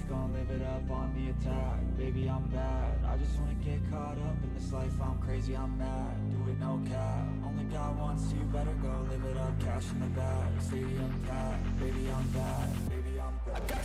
gon' live it up on the attack. Baby, I'm bad, I just wanna get caught up in this life. I'm crazy, I'm mad, do it no cap. Only got one, so you better go live it up. Cash in the bag, stadium packed. Baby, I'm bad, baby, I'm bad.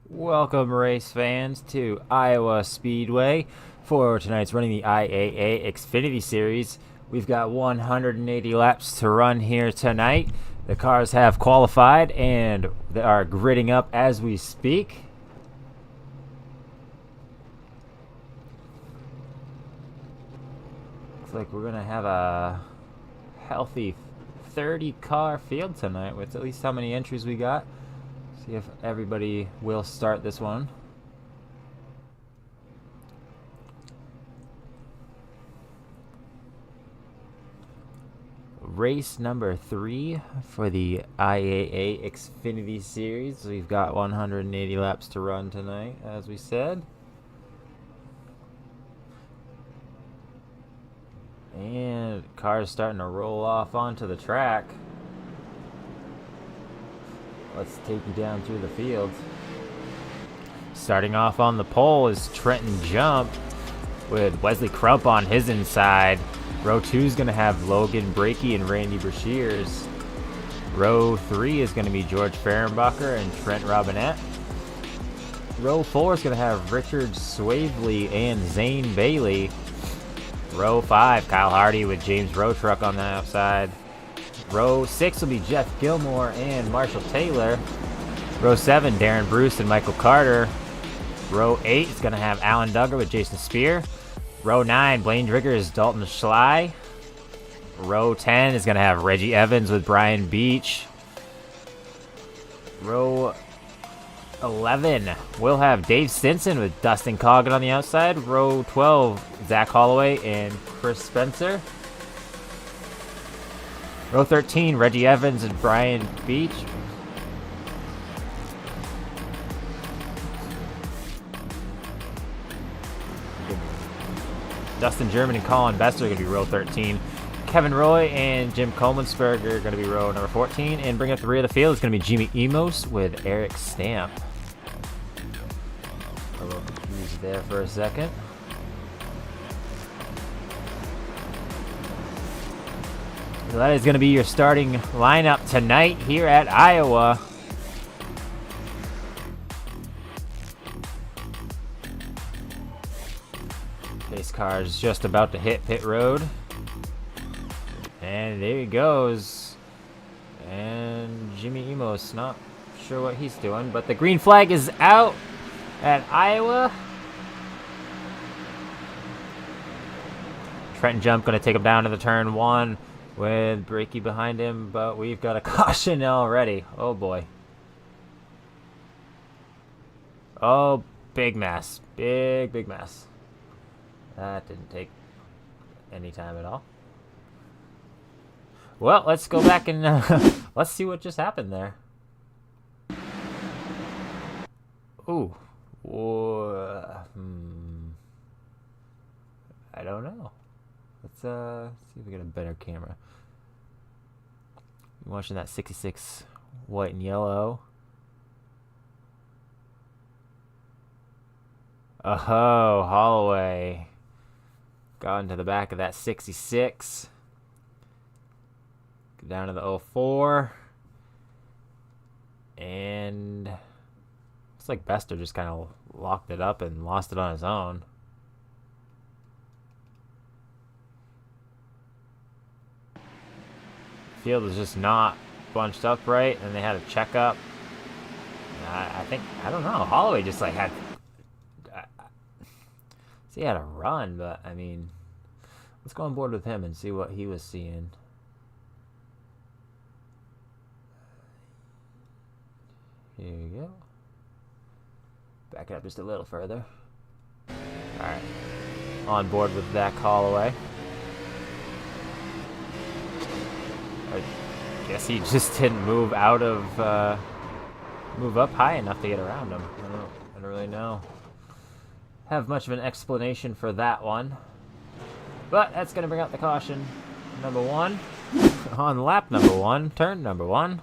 Welcome, race fans, to Iowa Speedway for tonight's running the IAA Xfinity Series. We've got 180 laps to run here tonight. The cars have qualified and they are gridding up as we speak. Looks like we're going to have a healthy 30-car field tonight with at least how many entries we got. See if everybody will start this one. Race number 3 for the IAA Xfinity Series. We've got 180 laps to run tonight, as we said. And cars starting to roll off onto the track. Let's take you down through the field. Starting off on the pole is Trenton Jump with Wesley Crump on his inside. Row 2 is going to have Logan Brakey and Randy Brashears. Row 3 is going to be George Fehrenbacher and Trent Robinette. Row 4 is going to have Richard Swavely and Zane Bailey. Row 5, Kyle Hardy with James Rotruck on the outside. Row 6 will be Jeff Gilmore and Marshall Taylor. Row 7, Darren Bruce and Michael Carter. Row 8 is going to have Alan Duggar with Jason Spear. Row 9, Blaine Driggers, Dalton Schley. Row 10 is going to have Reggie Evans with Brian Beach. Row 11, we'll have Dave Stinson with Dustin Coggin on the outside. Row 12, Zach Holloway and Chris Spencer. Row 13, Reggie Evans and Brian Beach. Dustin German and Colin Bester are going to be row 13. Kevin Roy and Jim Colemanspurger are going to be row number 14. And bringing up the rear of the field is going to be Jimmy Emos with Eric Stamp. A little confused there for a second. So that is going to be your starting lineup tonight here at Iowa. Pace car is just about to hit pit road. And there he goes. And Jimmy Emos, not sure what he's doing, but the green flag is out at Iowa. Trenton Jump going to take him down to the turn 1. With Brakey behind him, but we've got a caution already. Oh boy. Oh, big mess. Big mess. That didn't take any time at all. Well, let's go back and let's see what just happened there. Ooh. I don't know. Let's see if we get a better camera. I'm watching that 66 white and yellow. Oh, Holloway got into the back of that 66. Go down to the 04. And looks like Bester just kind of locked it up and lost it on his own. Field was just not bunched up right, and they had a checkup. I don't know. Holloway just like had. See, he had a run, but I mean, let's go on board with him and see what he was seeing. Here we go. Back it up just a little further. Alright. On board with that call away. I guess he just didn't move out of, move up high enough to get around him. I don't really know. Have much of an explanation for that one. But that's going to bring out the caution number 1 on lap number 1, turn number 1.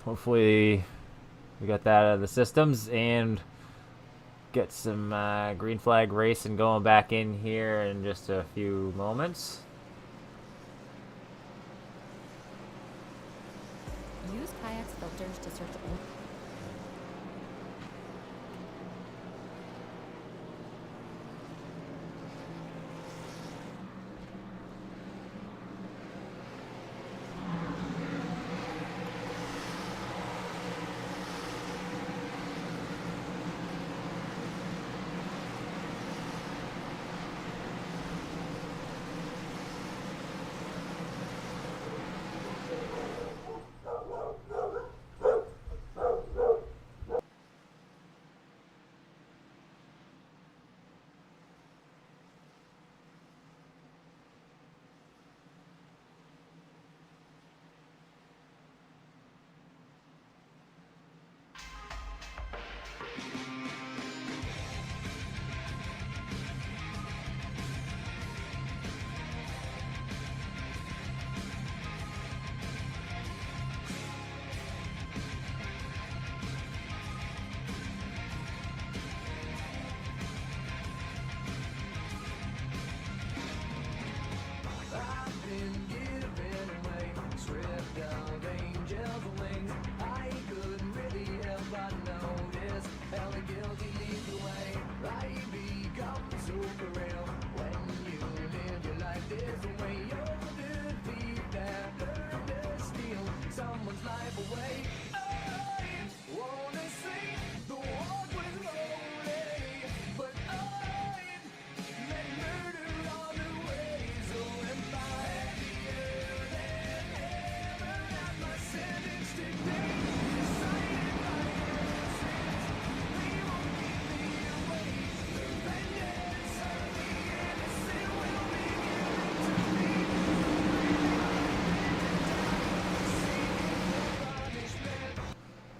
Hopefully we got that out of the systems and get some green flag racing going back in here in just a few moments. Use kayaks filters to search old.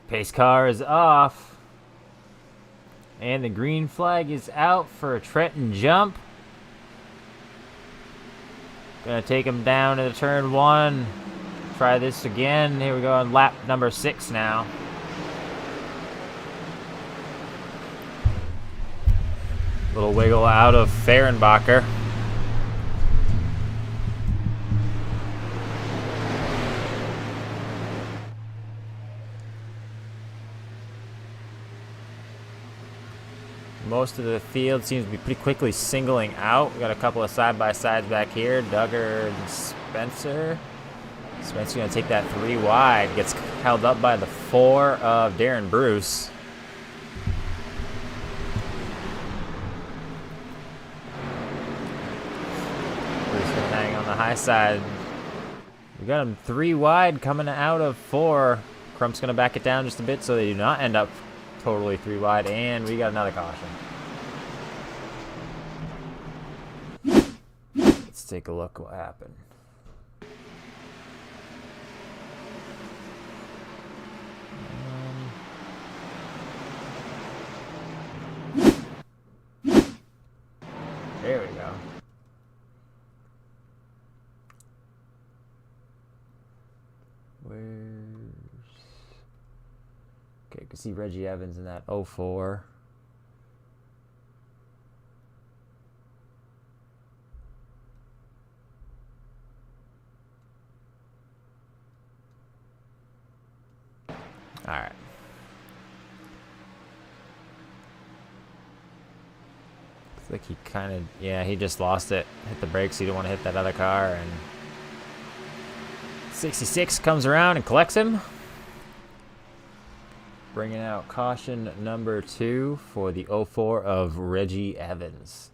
Pace car is off. And the green flag is out for a Trenton jump. Gonna take him down to turn 1. Try this again. Here we go on lap number 6 now. Little wiggle out of Fehrenbacher. Most of the field seems to be pretty quickly singling out. We got a couple of side-by-sides back here. Duggar and Spencer. Spencer gonna take that 3 wide. Gets held up by the 4 of Darren Bruce. Bruce gonna hang on the high side. We got him 3 wide coming out of 4. Crump's gonna back it down just a bit so they do not end up totally 3 wide, and we got another caution. Let's take a look what happened. There we go. Okay, you can see Reggie Evans in that 04. All right. Looks like he kind of, yeah, he just lost it. Hit the brakes. He didn't want to hit that other car, and 66 comes around and collects him. Bringing out caution number 2 for the 04 of Reggie Evans.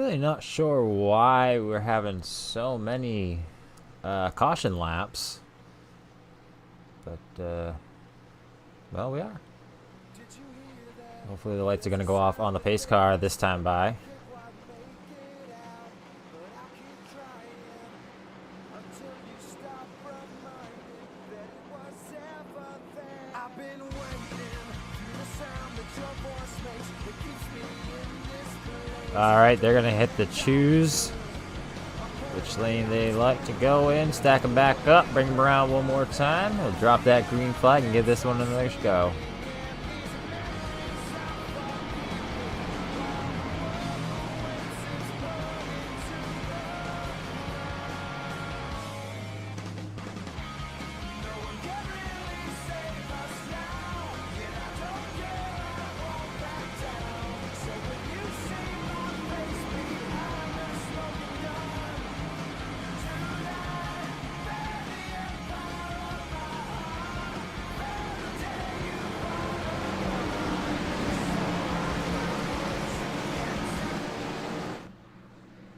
Really not sure why we're having so many caution laps. But, well, we are. Hopefully the lights are going to go off on the pace car this time by. Alright, they're going to hit the choose. Which lane they like to go in. Stack them back up. Bring them around one more time. We'll drop that green flag and give this one another go.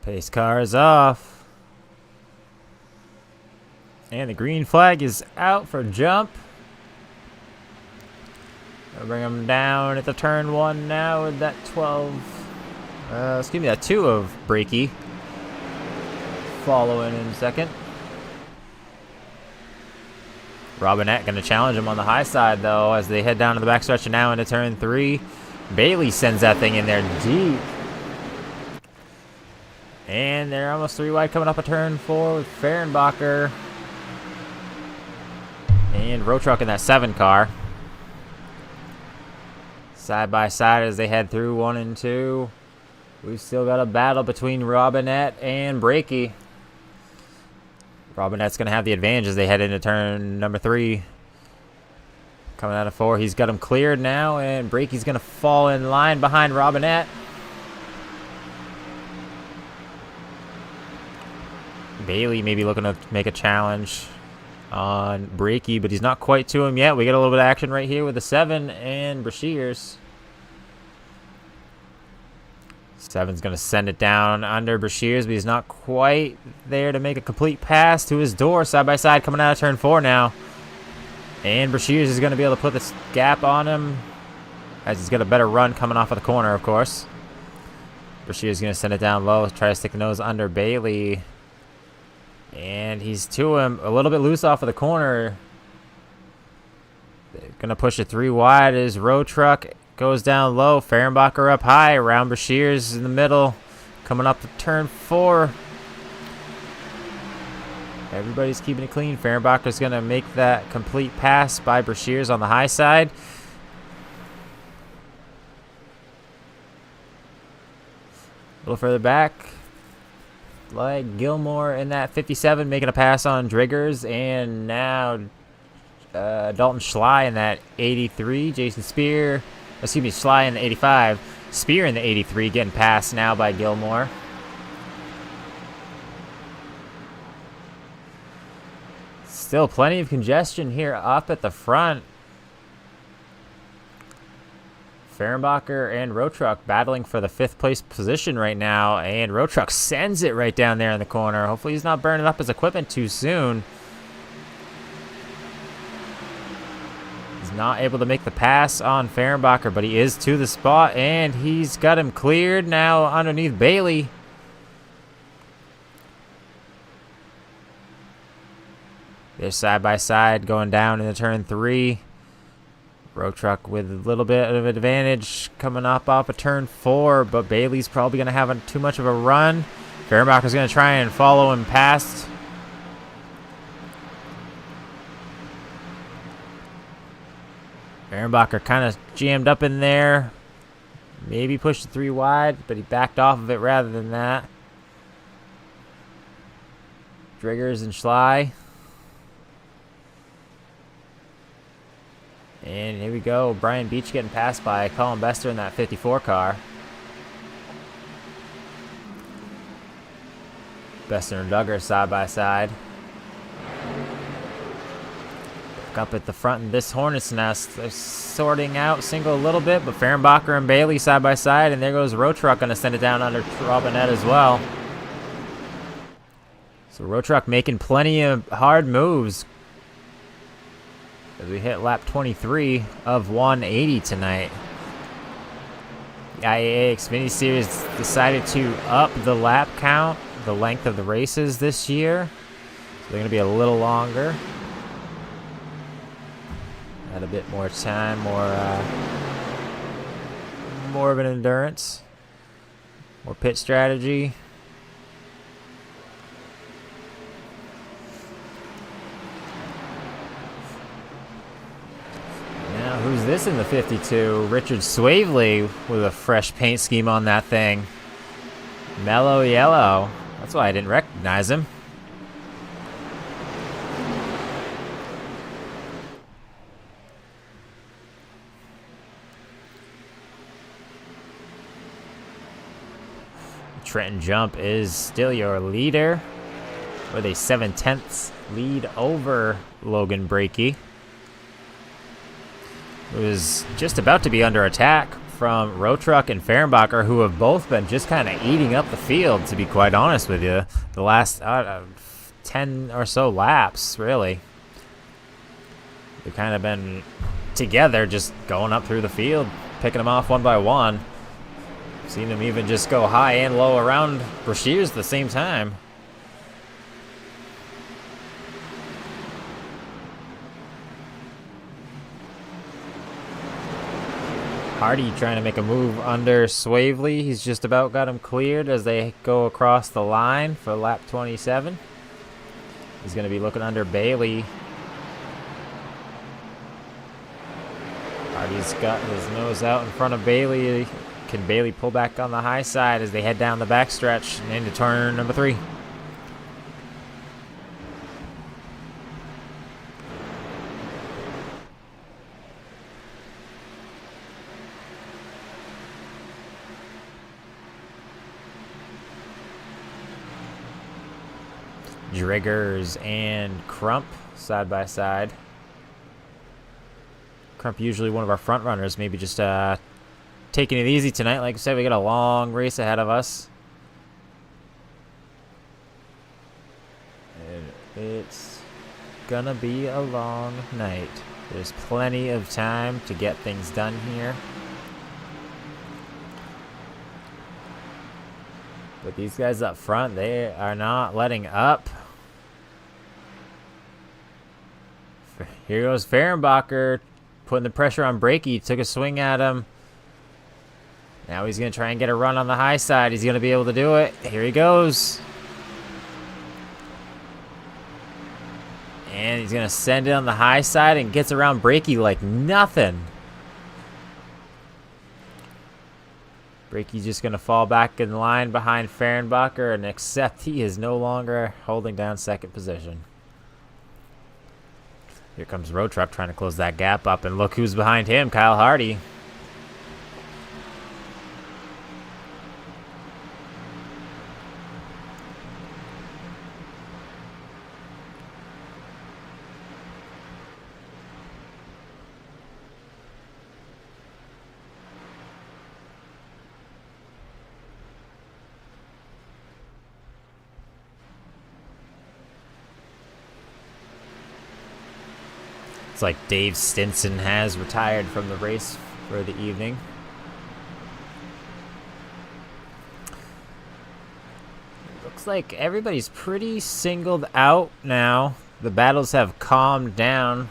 Pace car is off. And the green flag is out for jump. I'll bring them down at the turn 1 now with that 12. Excuse me, that 2 of Brakey. Following in second. Robinette going to challenge him on the high side, though, as they head down to the backstretch and now into turn 3. Bailey sends that thing in there deep. And they're almost 3 wide coming up a turn 4 with Fehrenbacher. And Road Truck in that 7 car. Side by side as they head through 1 and 2. We've still got a battle between Robinette and Brakey. Robinette's going to have the advantage as they head into turn number 3. Coming out of 4, he's got him cleared now, and Brakey's going to fall in line behind Robinette. Bailey maybe looking to make a challenge on Brakey, but he's not quite to him yet. We get a little bit of action right here with the 7 and Brashears. 7's going to send it down under Brashears, but he's not quite there to make a complete pass to his door. Side by side coming out of turn 4 now. And Brashears is going to be able to put this gap on him as he's got a better run coming off of the corner, of course. Brashears is going to send it down low, try to stick the nose under Bailey. And he's to him, a little bit loose off of the corner. They're going to push it 3 wide as Road Truck goes down low. Fehrenbacher up high, around Brashears in the middle. Coming up to turn 4. Everybody's keeping it clean. Fehrenbacher's going to make that complete pass by Brashears on the high side. A little further back. Like Gilmore in that 57 making a pass on Driggers, and now Dalton Schley in that 83. Jason Spear, excuse me, Schley in the 85. Spear in the 83 getting passed now by Gilmore. Still plenty of congestion here up at the front. Fehrenbacher and Road Truck battling for the 5th place position right now, and Road Truck sends it right down there in the corner. Hopefully he's not burning up his equipment too soon. He's not able to make the pass on Fehrenbacher, but he is to the spot, and he's got him cleared now underneath Bailey. They're side by side going down into turn 3. Road Truck with a little bit of advantage coming up off of turn 4, but Bailey's probably going to have too much of a run. Fehrenbacher's going to try and follow him past. Fehrenbacher kind of jammed up in there. Maybe pushed it 3 wide, but he backed off of it rather than that. Driggers and Schley. And here we go. Brian Beach getting passed by Colin Bester in that 54 car. Bester and Duggar side by side. Back up at the front in this hornet's nest. They're sorting out single a little bit, but Fehrenbacher and Bailey side by side, and there goes Road Truck, going to send it down under Robinette as well. So Road Truck making plenty of hard moves as we hit lap 23 of 180 tonight. The IAA Xfinity Series decided to up the lap count, the length of the races this year. So they're going to be a little longer. Had a bit more time, more of an endurance, more pit strategy. Now, who's this in the 52? Richard Swavely with a fresh paint scheme on that thing. Mellow yellow. That's why I didn't recognize him. Trenton Jump is still your leader with a 7/10 lead over Logan Brakey, who is just about to be under attack from Road Truck and Fehrenbacher, who have both been just kind of eating up the field, to be quite honest with you. The last 10 or so laps, really. They've kind of been together, just going up through the field, picking them off one by one. Seen them even just go high and low around Brashears at the same time. Hardy trying to make a move under Swavely. He's just about got him cleared as they go across the line for lap 27. He's going to be looking under Bailey. Hardy's got his nose out in front of Bailey. Can Bailey pull back on the high side as they head down the backstretch and into turn number 3? Driggers and Crump side by side. Crump usually one of our front runners, maybe just taking it easy tonight. Like I said, we got a long race ahead of us. And it's gonna be a long night. There's plenty of time to get things done here. But these guys up front, they are not letting up. Here goes Fehrenbacher, putting the pressure on Brakey. Took a swing at him. Now he's going to try and get a run on the high side. He's going to be able to do it. Here he goes. And he's going to send it on the high side and gets around Brakey like nothing. Brakey's just going to fall back in line behind Fehrenbacher and accept he is no longer holding down second position. Here comes Road Truck trying to close that gap up, and look who's behind him, Kyle Hardy. It's like Dave Stinson has retired from the race for the evening. Looks like everybody's pretty singled out now. The battles have calmed down.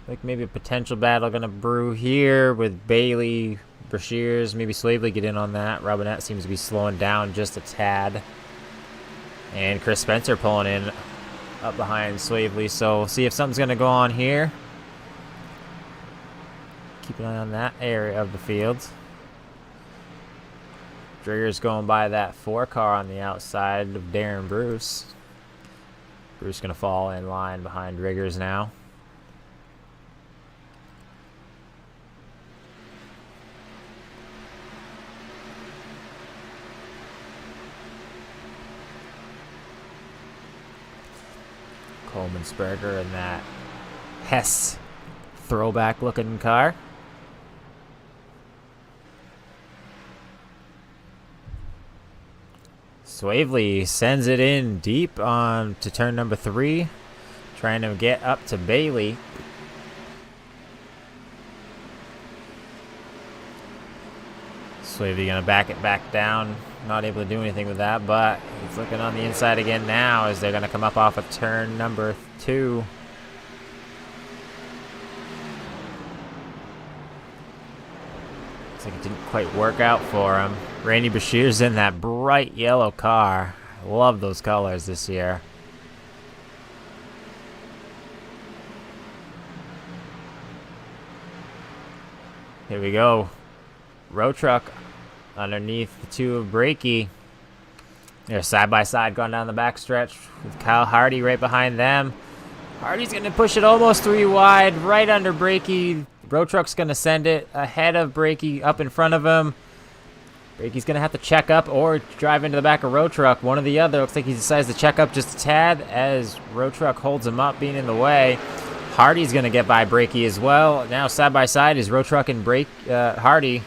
Like maybe a potential battle gonna brew here with Bailey, Brashears, maybe Swavely get in on that. Robinette seems to be slowing down just a tad. And Chris Spencer pulling in up behind Swavely, so we'll see if something's going to go on here. Keep an eye on that area of the field. Drigger's going by that 4 car on the outside of Darren Bruce. Bruce going to fall in line behind Driggers now. Coleman Sperger and that Hess throwback looking car. Swavely sends it in deep on to turn number 3, trying to get up to Bailey. Swavely gonna back it back down. Not able to do anything with that, but he's looking on the inside again now as they're gonna come up off of turn number 2. Looks like it didn't quite work out for him. Randy Bashir's in that bright yellow car. I love those colors this year. Here we go. Road truck underneath the 2 of Brakey. They're side by side going down the backstretch with Kyle Hardy right behind them. Hardy's going to push it almost 3 wide, right under Brakey. Road truck's going to send it ahead of Brakey, up in front of him. Brakey's going to have to check up or drive into the back of Road Truck, one or the other. Looks like he decides to check up just a tad as Road Truck holds him up, being in the way. Hardy's going to get by Brakey as well. Now side by side is Road Truck and Hardy.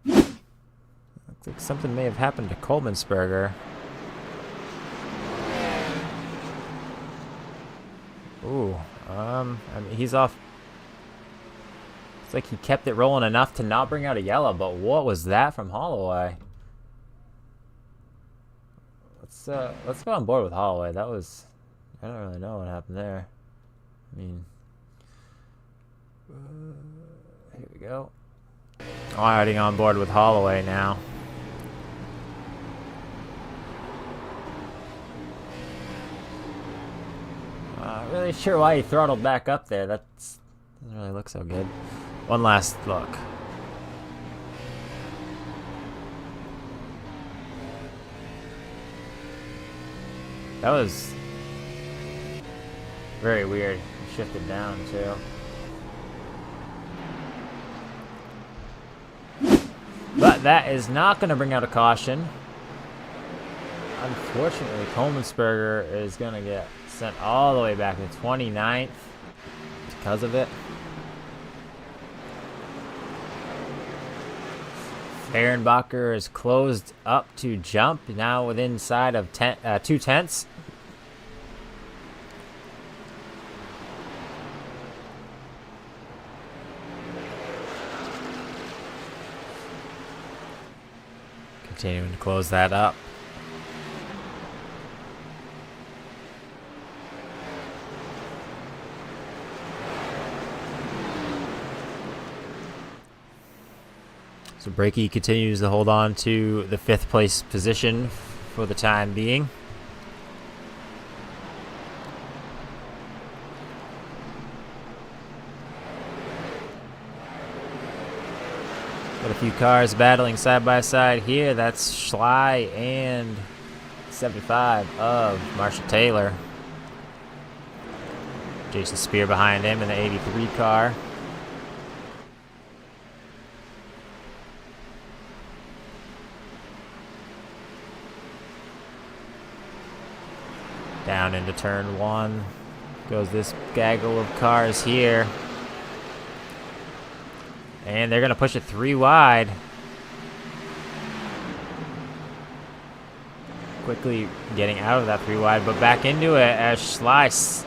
Looks like something may have happened to Coleman'sberger. Ooh, I mean, he's off. It's like he kept it rolling enough to not bring out a yellow, but what was that from Holloway? Let's go on board with Holloway. That was, I don't really know what happened there. I mean, here we go. Already on board with Holloway now. Not really sure why he throttled back up there. That doesn't really look so good. One last look. That was very weird. He shifted down too. But that is not going to bring out a caution. Unfortunately, Coleman'sberger is going to get sent all the way back to 29th because of it. Fehrenbacher is closed up to jump, now within side of 2 tenths. Continuing to close that up. So Brakey continues to hold on to the 5th place position for the time being. Got a few cars battling side by side here. That's Schley and 75 of Marshall Taylor. Jason Spear behind him in the 83 car. Down into turn 1 goes this gaggle of cars here. And they're going to push it 3 wide. Quickly getting out of that 3 wide, but back into it as slides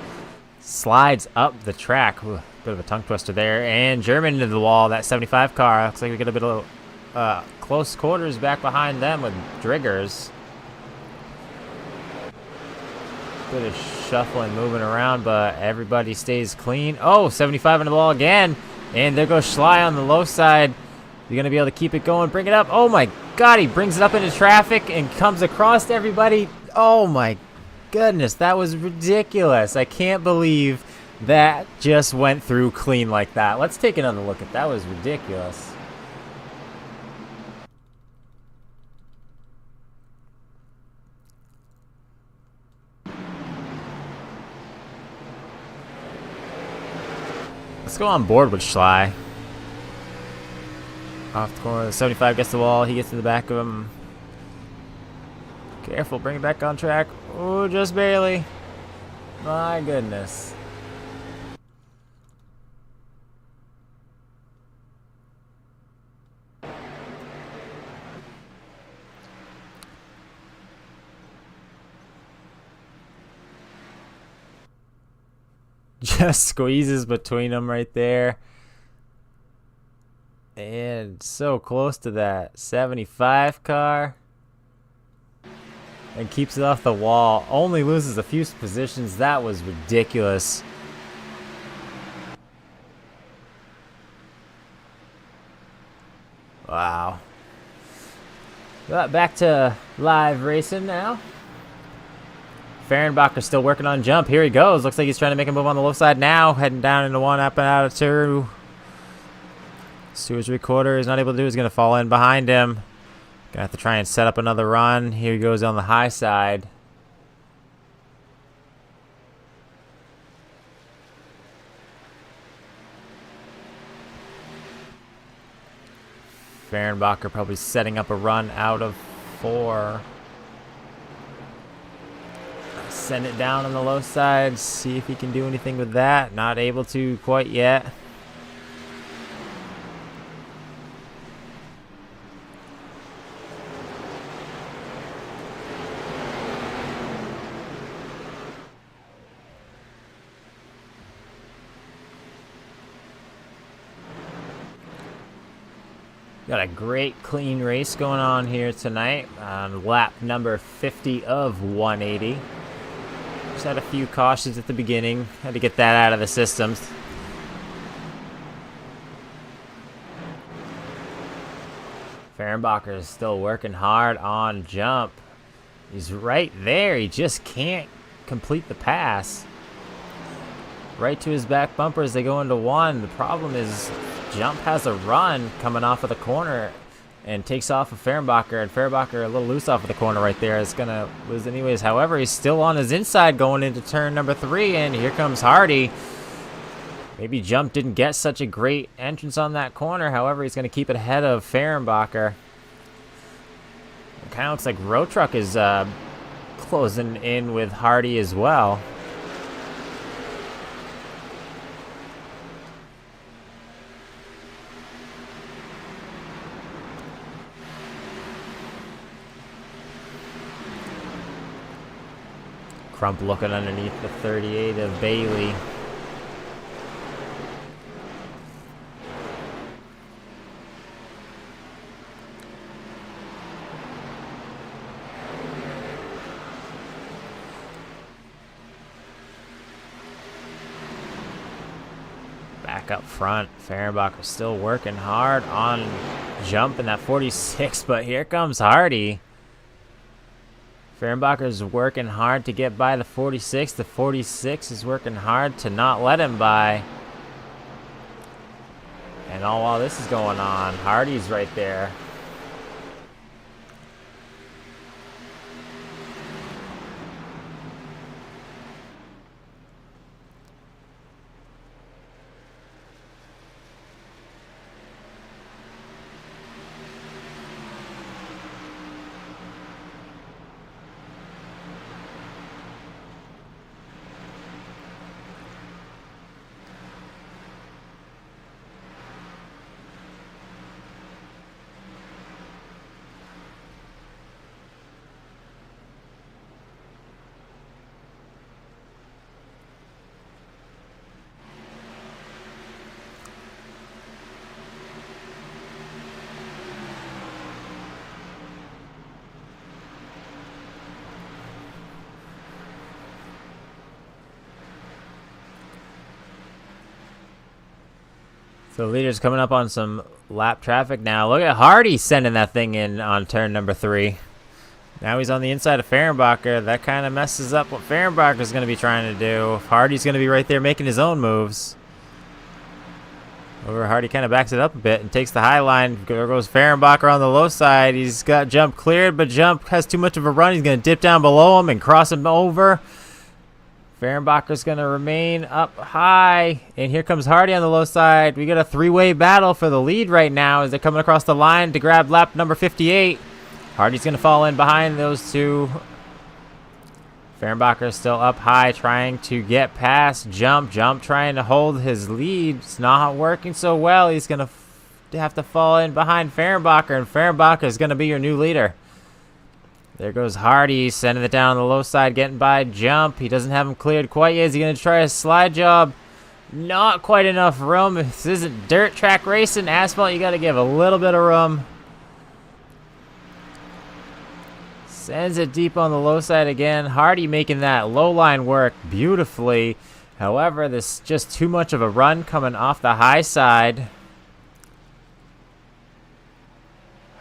up the track. Ooh, bit of a tongue twister there. And German into the wall, that 75 car. Looks like we get a bit of close quarters back behind them with Driggers. Bit of shuffling, moving around, but everybody stays clean. Oh, 75 in the wall again. And there goes Schley on the low side. You're going to be able to keep it going, bring it up. Oh my God, he brings it up into traffic and comes across to everybody. Oh my goodness, that was ridiculous. I can't believe that just went through clean like that. Let's take another look at that. That was ridiculous. Let's go on board with Schley. Off the corner, 75 gets the wall. He gets to the back of him. Careful, bring it back on track. Oh, just barely. My goodness. Just squeezes between them right there. And so close to that 75 car. And keeps it off the wall. Only loses a few positions. That was ridiculous. Wow. But back to live racing now. Fehrenbacher's still working on jump. Here he goes. Looks like he's trying to make a move on the low side now. Heading down into one, up and out of two. Stewart's recorder is not able to do. He's going to fall in behind him. Gonna have to try and set up another run. Here he goes on the high side. Fehrenbacher probably setting up a run out of 4. Send it down on the low side. See if he can do anything with that. Not able to quite yet. Got a great clean race going on here tonight on lap number 50 of 180. Just had a few cautions at the beginning. Had to get that out of the systems. Fehrenbacher is still working hard on jump. He's right there. He just can't complete the pass. Right to his back bumper as they go into one. The problem is jump has a run coming off of the corner and takes off of Fehrenbacher, and Fehrenbacher a little loose off of the corner right there. Is gonna lose anyways. However, he's still on his inside going into turn number 3, and here comes Hardy. Maybe jump didn't get such a great entrance on that corner. However, he's gonna keep it ahead of Fehrenbacher. It kind of looks like Road Truck is closing in with Hardy as well. Crump looking underneath the 38 of Bailey. Back up front, Fehrenbacher still working hard on jump in that 46, but here comes Hardy. Fehrenbacher's working hard to get by the 46. The 46 is working hard to not let him by. And all while this is going on, Hardy's right there. So the leader's coming up on some lap traffic now. Look at Hardy sending that thing in on turn number 3. Now he's on the inside of Fehrenbacher. That kind of messes up what Fehrenbacher's going to be trying to do. Hardy's going to be right there making his own moves. Over Hardy kind of backs it up a bit and takes the high line. There goes Fehrenbacher on the low side. He's got jump cleared, but jump has too much of a run. He's going to dip down below him and cross him over. Fehrenbacher's going to remain up high. And here comes Hardy on the low side. We got a 3-way battle for the lead right now as they're coming across the line to grab lap number 58. Hardy's going to fall in behind those two. Fehrenbacher still up high, trying to get past Jump. Jump trying to hold his lead. It's not working so well. He's going to have to fall in behind Fehrenbacher, and Fehrenbacher is going to be your new leader. There goes Hardy, sending it down on the low side, getting by Jump. He doesn't have him cleared quite yet. Is he going to try a slide job? Not quite enough room. This isn't dirt track racing. Asphalt, you got to give a little bit of room. Sends it deep on the low side again. Hardy making that low line work beautifully. However, there's just too much of a run coming off the high side.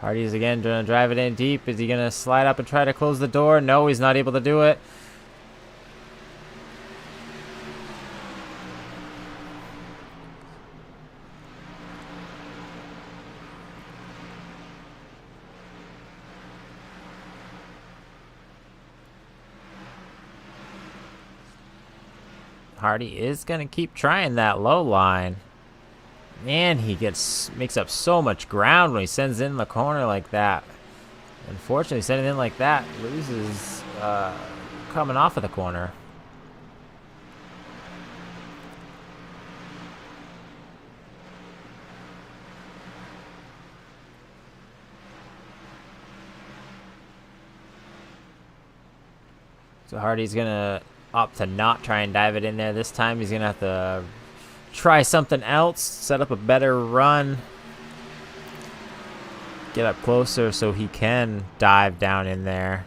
Hardy's again going to drive it in deep. Is he going to slide up and try to close the door? No, he's not able to do it. Hardy is going to keep trying that low line. Man, he makes up so much ground when he sends in the corner like that. Unfortunately, sending in like that loses coming off of the corner. So Hardy's going to opt to not try and dive it in there this time. He's going to have to try something else, set up a better run, get up closer so he can dive down in there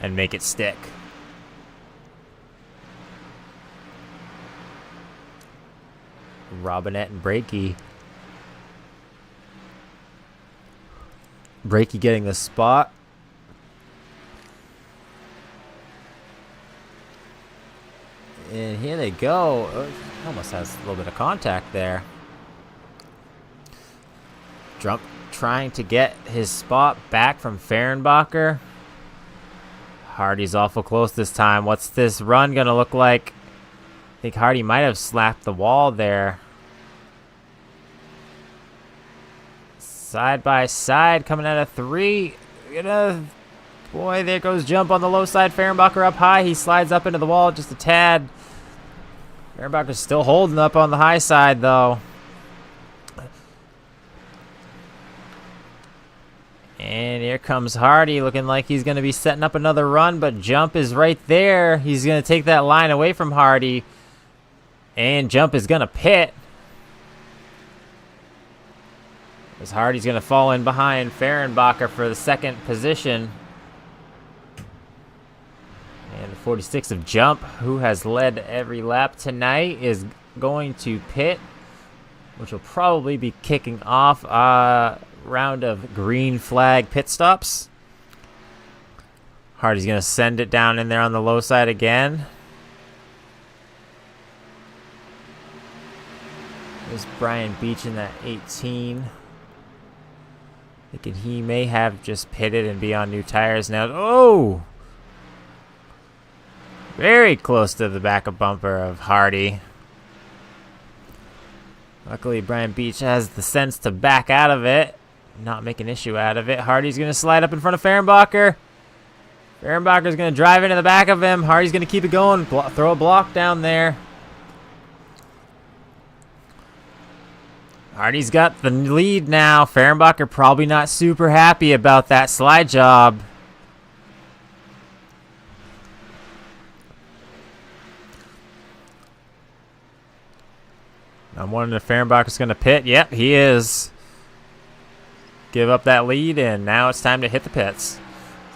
and make it stick. Robinette and Brakey. Brakey getting the spot. And here they go. Almost has a little bit of contact there. Jump trying to get his spot back from Fehrenbacher. Hardy's awful close this time. What's this run going to look like? I think Hardy might have slapped the wall there. Side by side coming out of 3. Boy, there goes Jump on the low side. Fehrenbacher up high. He slides up into the wall just a tad. Fehrenbacher's still holding up on the high side, though. And here comes Hardy, looking like he's going to be setting up another run, but Jump is right there. He's going to take that line away from Hardy. And Jump is going to pit. As Hardy's going to fall in behind Fehrenbacher for the second position. And the 46 of Jump, who has led every lap tonight, is going to pit, which will probably be kicking off a round of green flag pit stops. Hardy's going to send it down in there on the low side again. There's Brian Beach in that 18. Thinking he may have just pitted and be on new tires now. Oh! Very close to the backup bumper of Hardy. Luckily, Brian Beach has the sense to back out of it. Not make an issue out of it. Hardy's going to slide up in front of Fehrenbacher. Fehrenbacher's going to drive into the back of him. Hardy's going to keep it going. Throw a block down there. Hardy's got the lead now. Fehrenbacher probably not super happy about that slide job. I'm wondering if Fehrenbacher's going to pit. Yep, he is. Give up that lead, and now it's time to hit the pits.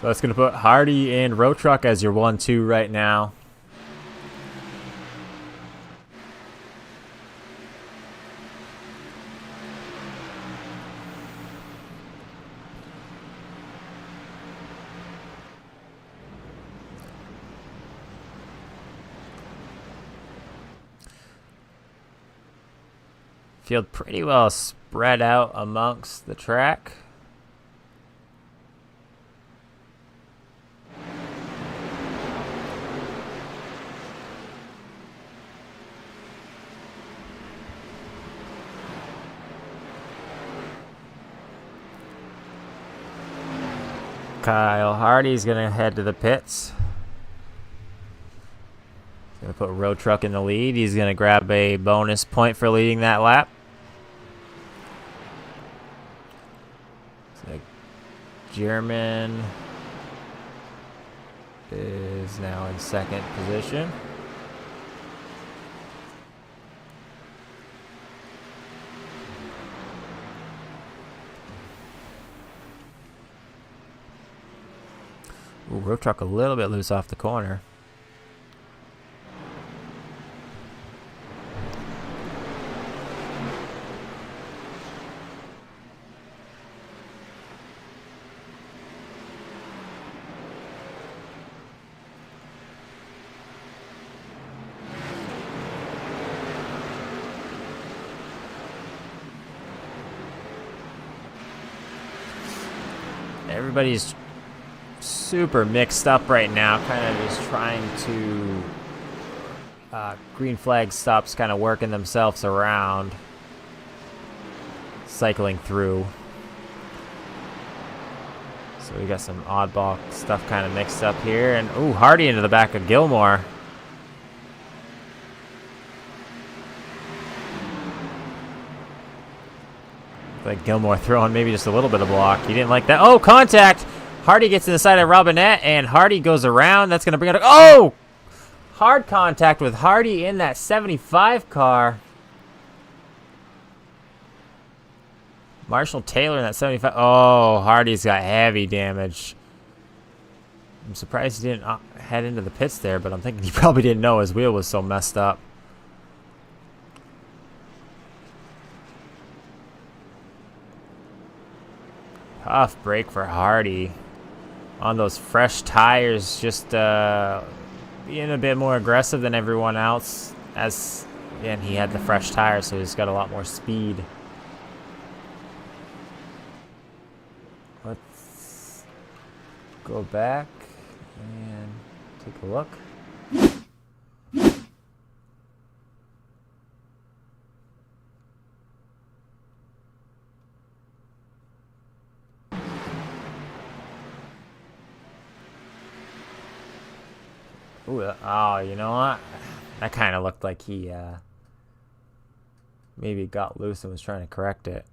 So that's going to put Hardy and Road Truck as your 1-2 right now. Field pretty well spread out amongst the track. Kyle Hardy's going to head to the pits. He's going to put Road Truck in the lead. He's going to grab a bonus point for leading that lap. So German is now in second position. Ooh, Road Truck a little bit loose off the corner. Everybody's super mixed up right now, kind of just trying to green flag stops, kind of working themselves around, cycling through. So we got some oddball stuff kind of mixed up here, and ooh, Hardy into the back of Gilmore. Like Gilmore throwing maybe just a little bit of block. He didn't like that. Oh, contact! Hardy gets to the side of Robinette, and Hardy goes around. That's going to bring it up. Oh! Hard contact with Hardy in that 75 car. Marshall Taylor in that 75. Oh, Hardy's got heavy damage. I'm surprised he didn't head into the pits there, but I'm thinking he probably didn't know his wheel was so messed up. Tough break for Hardy on those fresh tires, just being a bit more aggressive than everyone else, as again he had the fresh tires, so he's got a lot more speed. Let's go back and take a look. Ooh, oh, you know what? That kind of looked like he maybe got loose and was trying to correct it.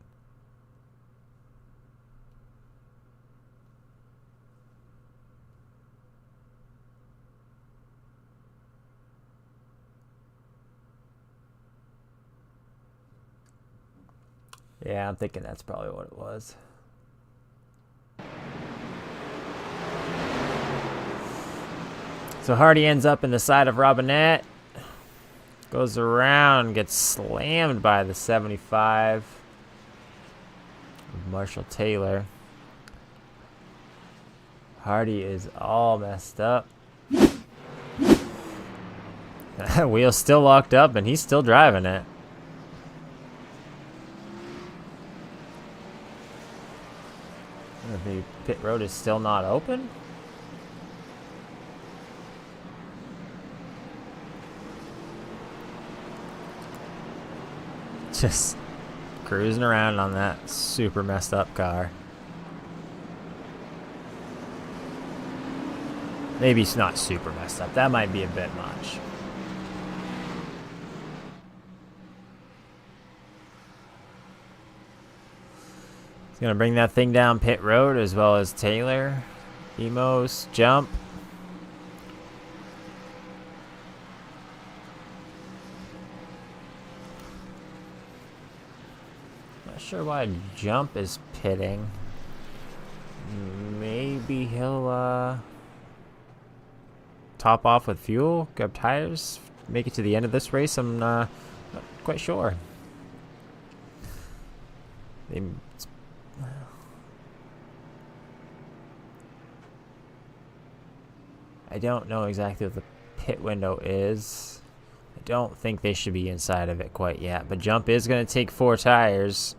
Yeah, I'm thinking that's probably what it was. So Hardy ends up in the side of Robinette. Goes around, gets slammed by the 75. Marshall Taylor. Hardy is all messed up. That wheel's still locked up and he's still driving it. The pit road is still not open. Just cruising around on that super messed up car. Maybe it's not super messed up. That might be a bit much. He's going to bring that thing down pit road as well as Taylor. Emos, jump. Sure why Jump is pitting. Maybe he'll top off with fuel, grab tires, make it to the end of this race. I'm not quite sure. I don't know exactly what the pit window is. I don't think they should be inside of it quite yet, but Jump is going to take 4 tires.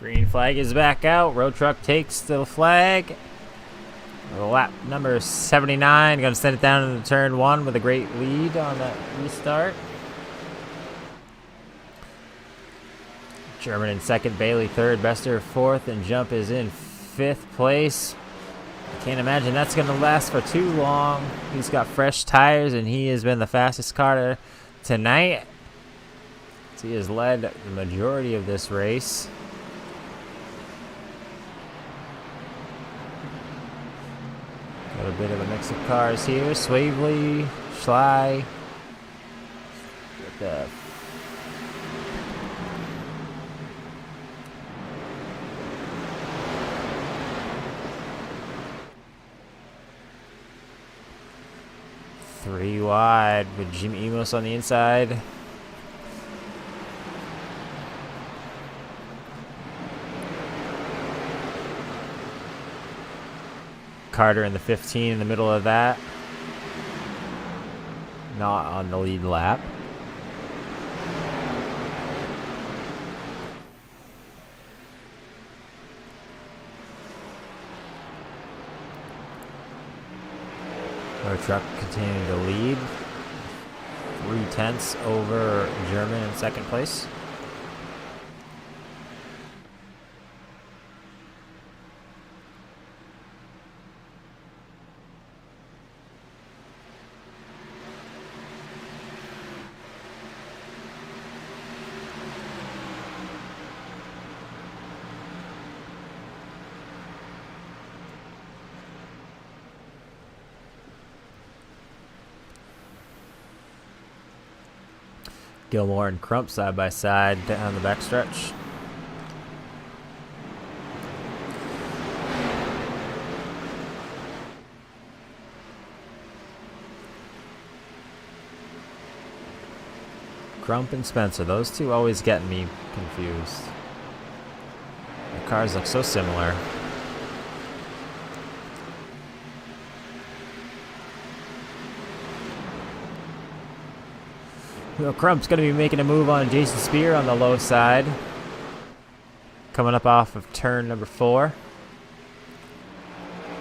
Green flag is back out. Road truck takes the flag. Lap number 79. Going to send it down into turn 1 with a great lead on that restart. German in second, Bailey third, Bester fourth, and Jump is in fifth place. I can't imagine that's going to last for too long. He's got fresh tires, and he has been the fastest car tonight. So he has led the majority of this race. Got a bit of a mix of cars here. Swavely, Schley. Get the three wide with Jimmy Emos on the inside. Carter in the 15 in the middle of that. Not on the lead lap. Our truck continuing to lead. 3/10 over German in second place. Gilmore and Crump side by side down the backstretch. Crump and Spencer, those two always get me confused. Their cars look so similar. Well, Crump's going to be making a move on Jason Spear on the low side. Coming up off of turn number 4.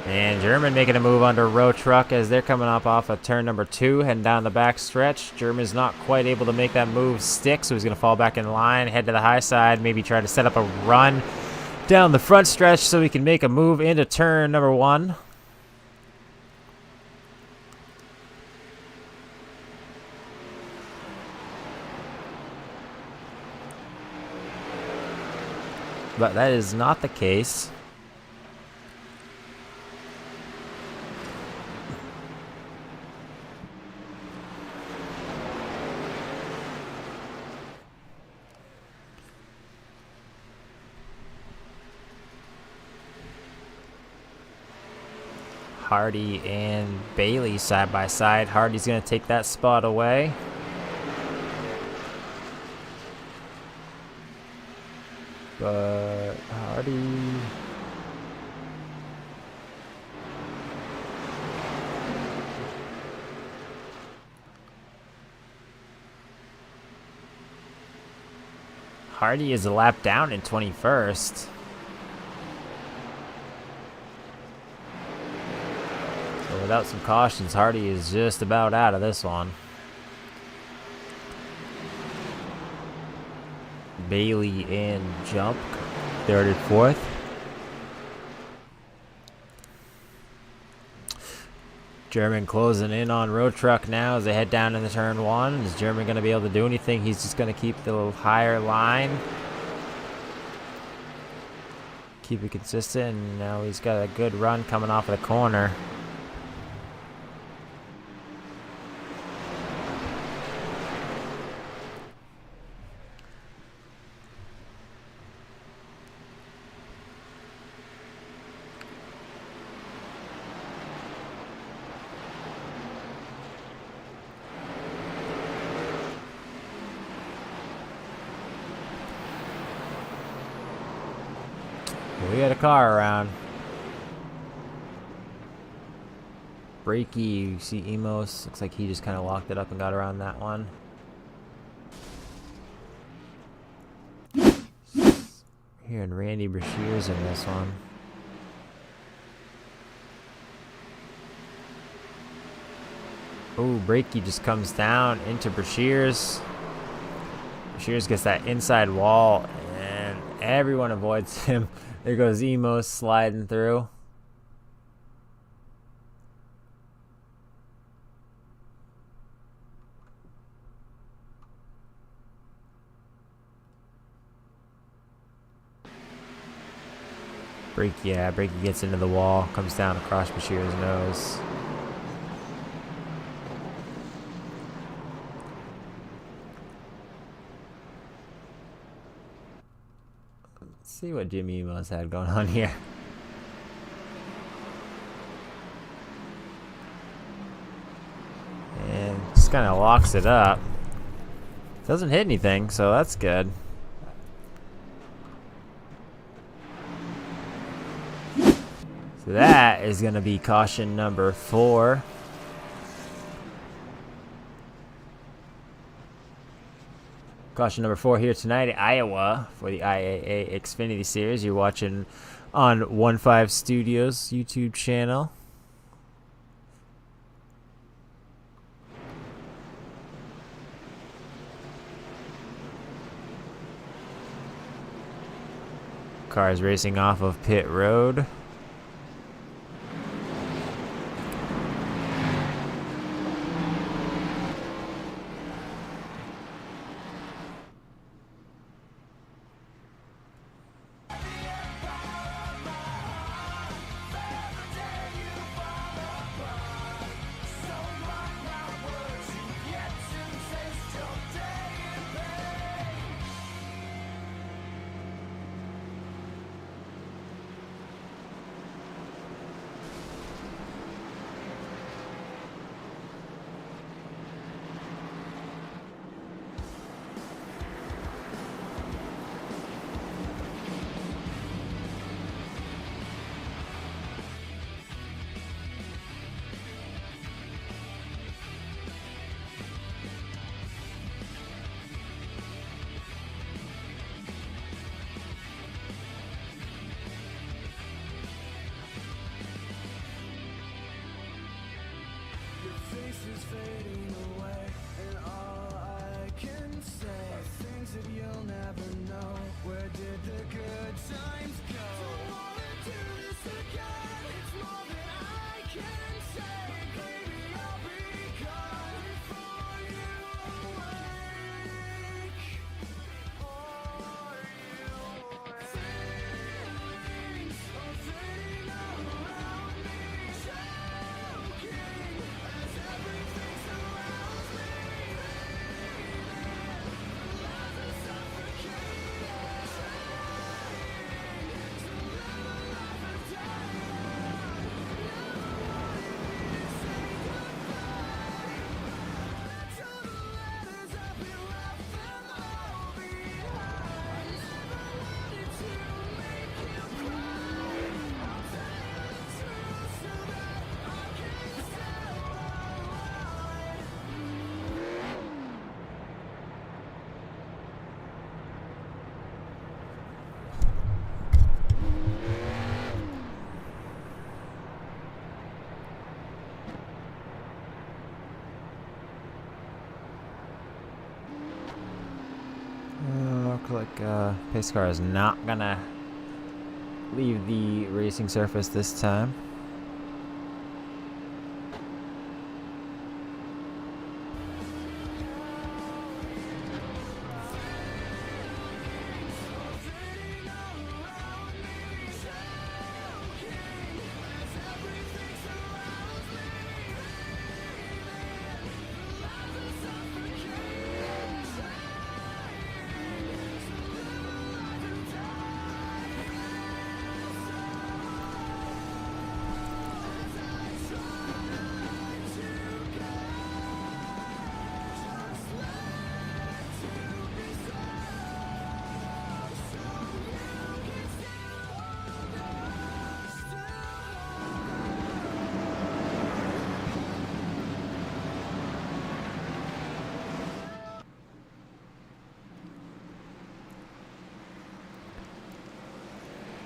And German making a move under Road Truck as they're coming up off of turn number 2, heading down the back stretch. German's not quite able to make that move stick, so he's going to fall back in line, head to the high side, maybe try to set up a run down the front stretch so he can make a move into turn number 1. But that is not the case. Hardy and Bailey side by side. Hardy's going to take that spot away. But Hardy is a lap down in 21st. So without some cautions, Hardy is just about out of this one. Bailey and Jump, third and fourth. German closing in on Road Truck now as they head down into turn 1. Is German going to be able to do anything? He's just going to keep the higher line. Keep it consistent, and now he's got a good run coming off of the corner. We got a car around. Breaky, you see Emos. Looks like he just kind of locked it up and got around that one. Hearing Randy Brashears in this one. Oh, Brakey just comes down into Brashears. Brashears gets that inside wall, and everyone avoids him. There goes Emo sliding through. Brakey gets into the wall, comes down across Brashears' nose. Let's see what Jimmy Emo's had going on here. And just kind of locks it up. Doesn't hit anything, so that's good. So that is going to be caution number 4. Caution number 4 here tonight at Iowa for the IAA Xfinity Series. You're watching on 15 Studios YouTube channel. Cars racing off of pit road. is fading away, and all I can say are things that you'll never know. Where did the good times go? Don't wanna do this again. It's more than I can say. Baby, I'll be gone before you awake. Or you awake. Feelings are fading around me, choking as everything surrounds me. Love is suffocating, trying to live a life of death. Say goodbye to the letters I've been left them all behind. Never wanted to make you cry. I'll tell you the truth so that I can stay alive. Looks like pace car is not gonna leave the racing surface this time.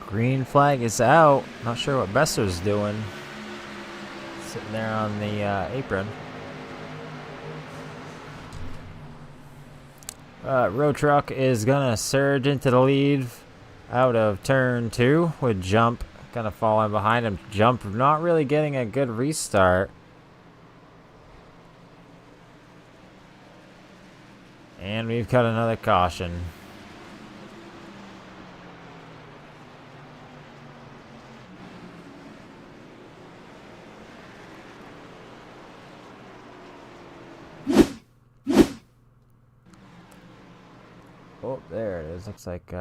Green flag is out. Not sure what Besser's doing. Sitting there on the apron. Road Truck is gonna surge into the lead out of turn 2 with Jump kind of falling behind him. Jump not really getting a good restart. And we've got another caution. Oh, there it is. Looks like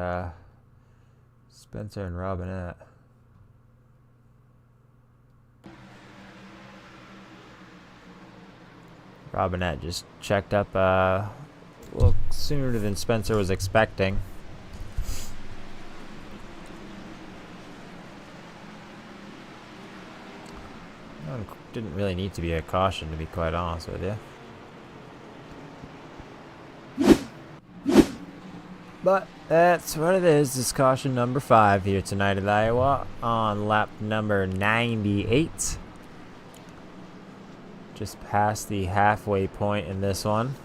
Spencer and Robinette. Robinette just checked up a little sooner than Spencer was expecting. Didn't really need to be a caution, to be quite honest with you. But that's what it is. It's caution number 5 here tonight at Iowa on lap number 98. Just past the halfway point in this one.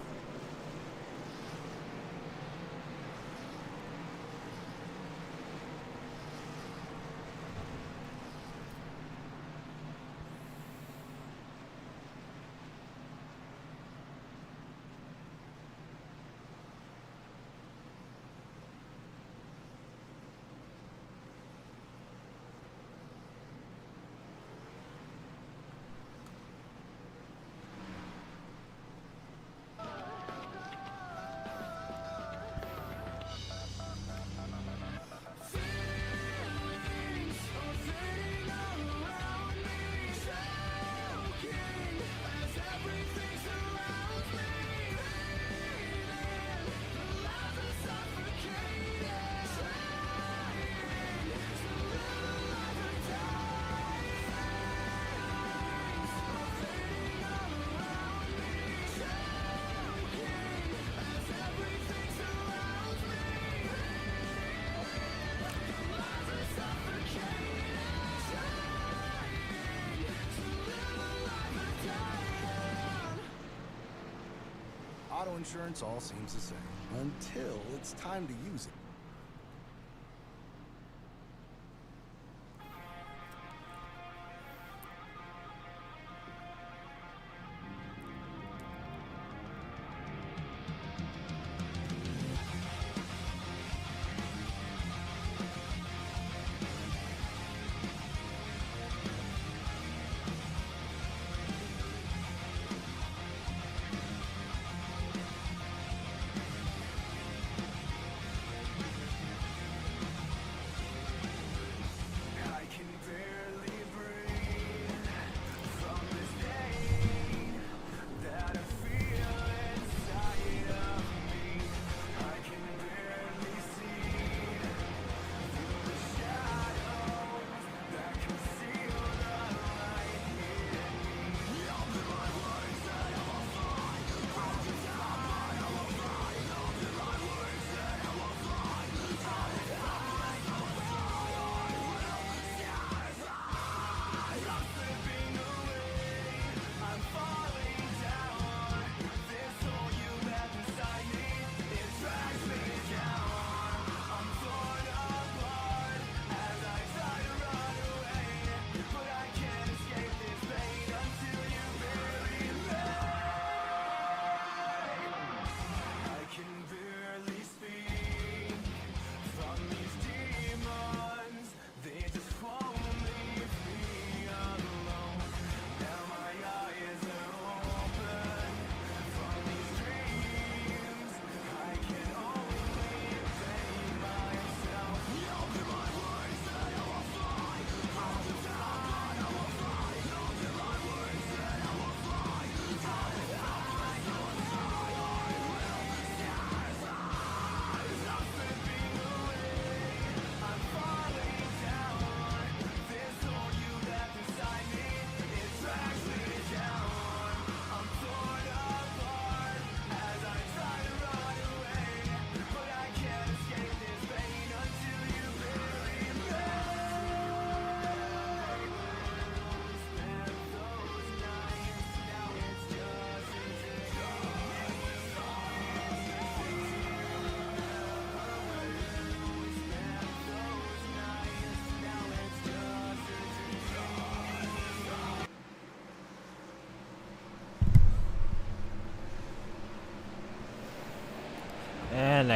Auto insurance all seems the same until it's time to use it.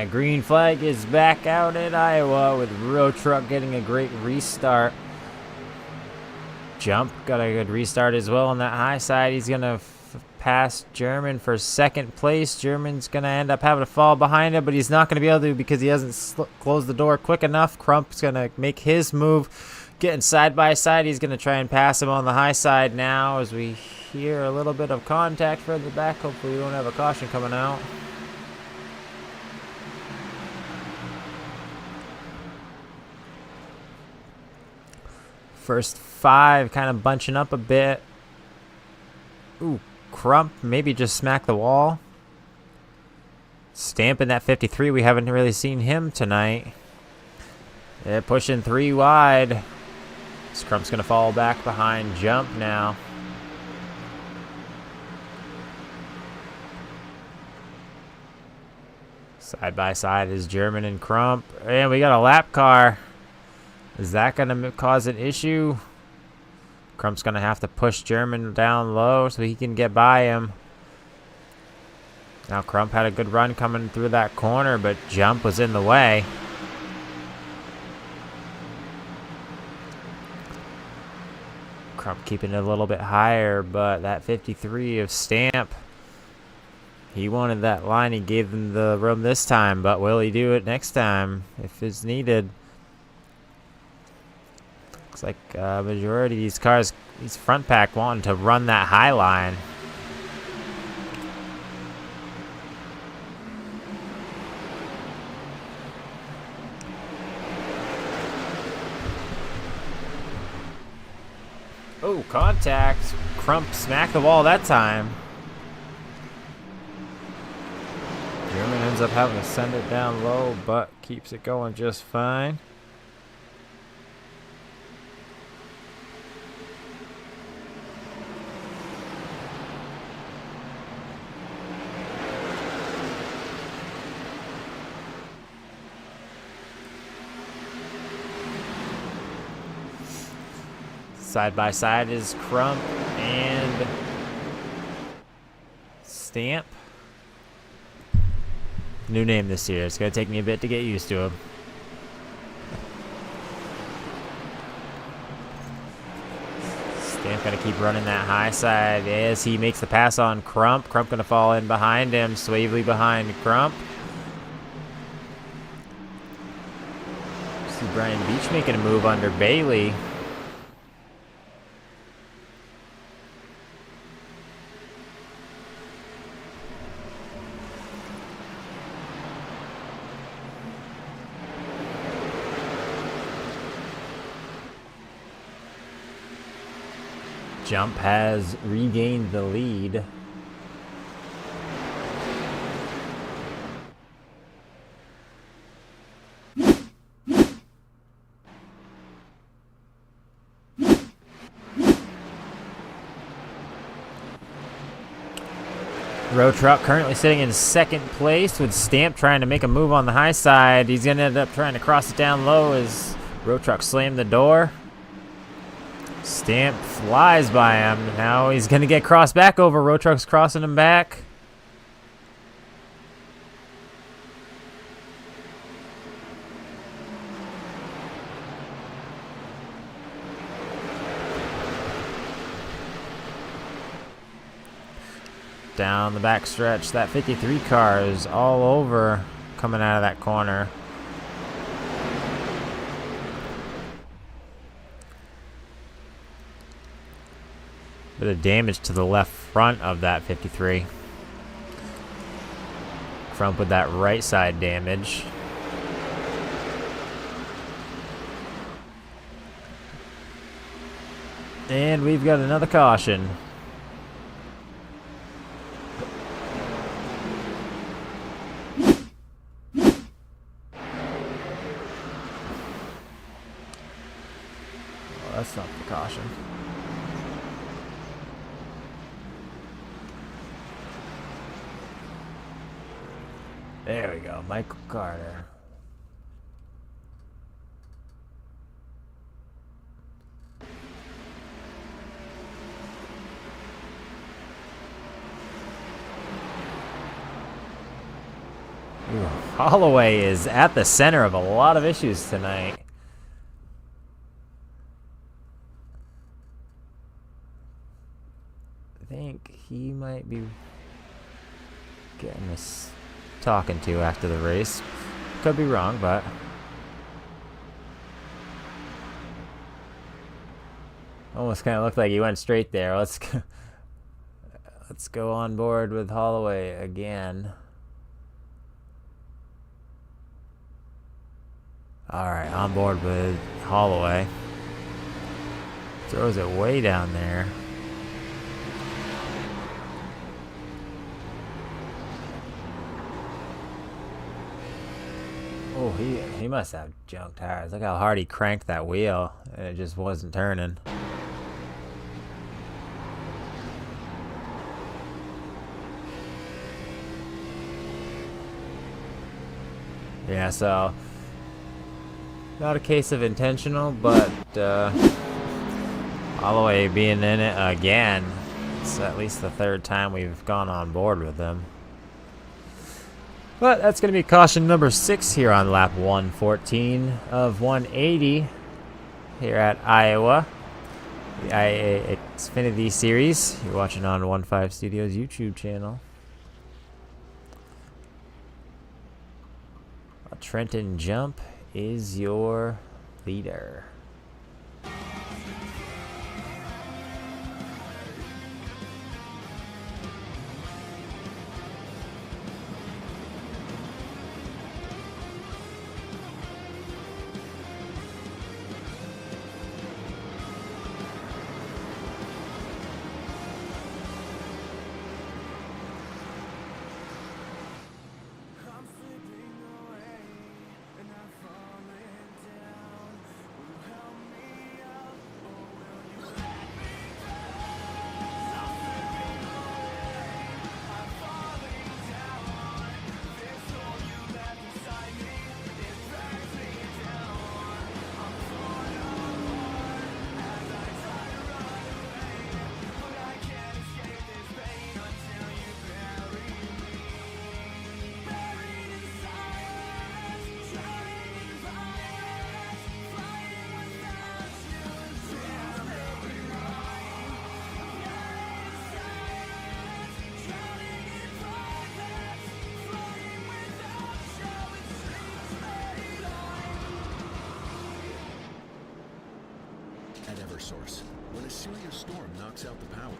that green flag is back out in Iowa with Road Truck getting a great restart. Jump got a good restart as well on that high side. He's going to pass German for second place. German's going to end up having to fall behind him, but he's not going to be able to because he hasn't closed the door quick enough. Crump's going to make his move, getting side by side. He's going to try and pass him on the high side now as we hear a little bit of contact further back. Hopefully we don't have a caution coming out. First 5 kind of bunching up a bit. Ooh, Crump maybe just smacked the wall. Stamping that 53. We haven't really seen him tonight. They're pushing 3 wide. Crump's going to fall back behind Jump now. Side by side is German and Crump. And we got a lap car. Is that going to cause an issue? Crump's going to have to push German down low so he can get by him. Now Crump had a good run coming through that corner, but Jump was in the way. Crump keeping it a little bit higher, but that 53 of Stamp, he wanted that line. He gave them the room this time, but will he do it next time if it's needed? Looks like majority of these cars, these front pack, wanting to run that high line. Oh, contact. Crump smacked the wall that time. German ends up having to send it down low, but keeps it going just fine. Side by side is Crump and Stamp. New name this year. It's going to take me a bit to get used to him. Stamp going to keep running that high side as he makes the pass on Crump. Crump going to fall in behind him. Swavely behind Crump. See Brian Beach making a move under Bailey. Jump has regained the lead. Road Truck currently sitting in second place with Stamp trying to make a move on the high side. He's going to end up trying to cross it down low as Road Truck slammed the door. Stamp flies by him. Now he's going to get crossed back over. Road Truck's crossing him back. Down the back stretch, that 53 car is all over coming out of that corner. Bit of damage to the left front of that 53. Crump with that right side damage. And we've got another caution. Well, that's not the caution. There we go, Michael Carter. Ooh. Holloway is at the center of a lot of issues tonight. I think he might be getting us talking to after the race. Could be wrong, but almost kind of looked like he went straight there. Let's go on board with Holloway again. All right, on board with Holloway. Throws it way down there. Oh, he must have junk tires. Look how hard he cranked that wheel, and it just wasn't turning. Yeah, so not a case of intentional, but Holloway being in it again. It's at least the third time we've gone on board with them. But that's going to be caution number 6 here on lap 114 of 180 here at Iowa. The IAA Xfinity Series. You're watching on 15 Studios YouTube channel. Trenton Jump is your leader. I'm slipping away and I'm falling down. Will you help me up or will you let me down? I'm slipping away, I'm falling down. This hole you left inside me, it drags me down. I'm torn apart as I try to run away, but I can't escape this pain until you bury me. Buried in silence, drowning in violence, flying without you until they rhyme. Buried in silence, drowning in violence, flying without you, it seems straight line. At Eversource, when a serious storm knocks out the power.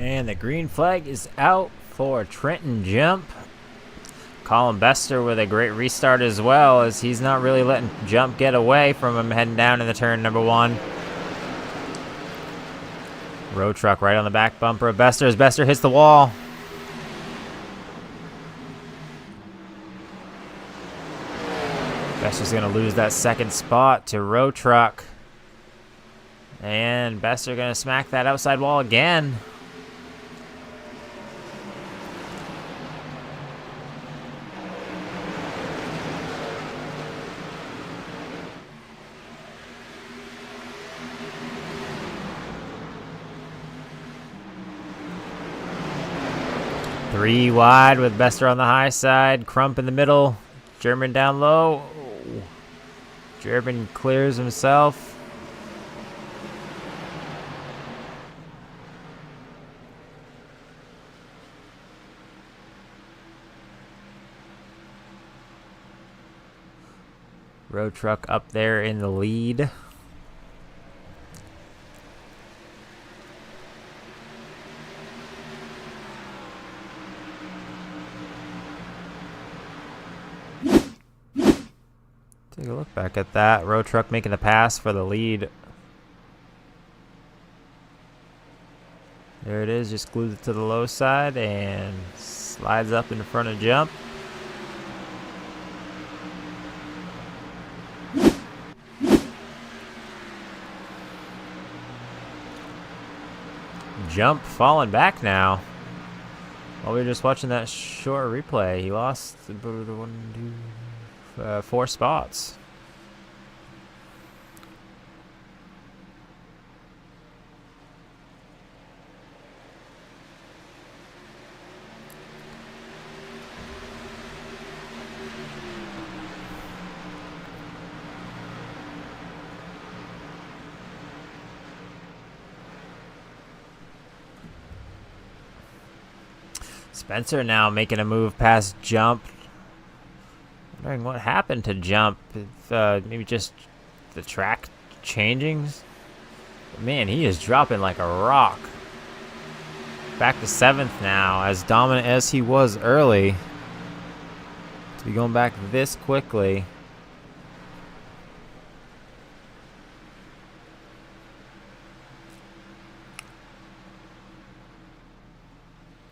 And the green flag is out for Trenton Jump. Colin Bester with a great restart as well, as he's not really letting Jump get away from him heading down in the turn number 1. Road truck right on the back bumper of Bester as Bester hits the wall. Besser's going to lose that second spot to Row Truck. And Besser going to smack that outside wall again. Three wide with Besser on the high side. Crump in the middle. German down low. German clears himself. Road Truck up there in the lead. Take a look back at that. Road Truck making the pass for the lead. There it is, just glues it to the low side and slides up in front of Jump. Jump falling back now. While we were just watching that short replay, he lost 4 spots. Spencer now making a move past Jump. Wondering what happened to Jump. If, maybe just the track changing. But man, he is dropping like a rock. Back to 7th now, as dominant as he was early. To be going back this quickly.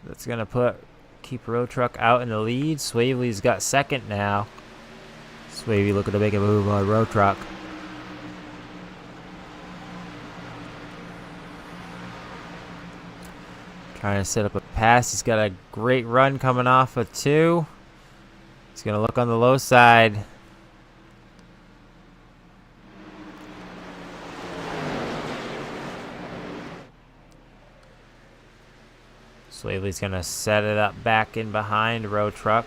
That's gonna keep Road Truck out in the lead. Swavely's got 2nd now. Swavely looking to make a move on Road Truck. Trying to set up a pass. He's got a great run coming off of 2. He's gonna look on the low side. Swavely's gonna set it up back in behind Road Truck.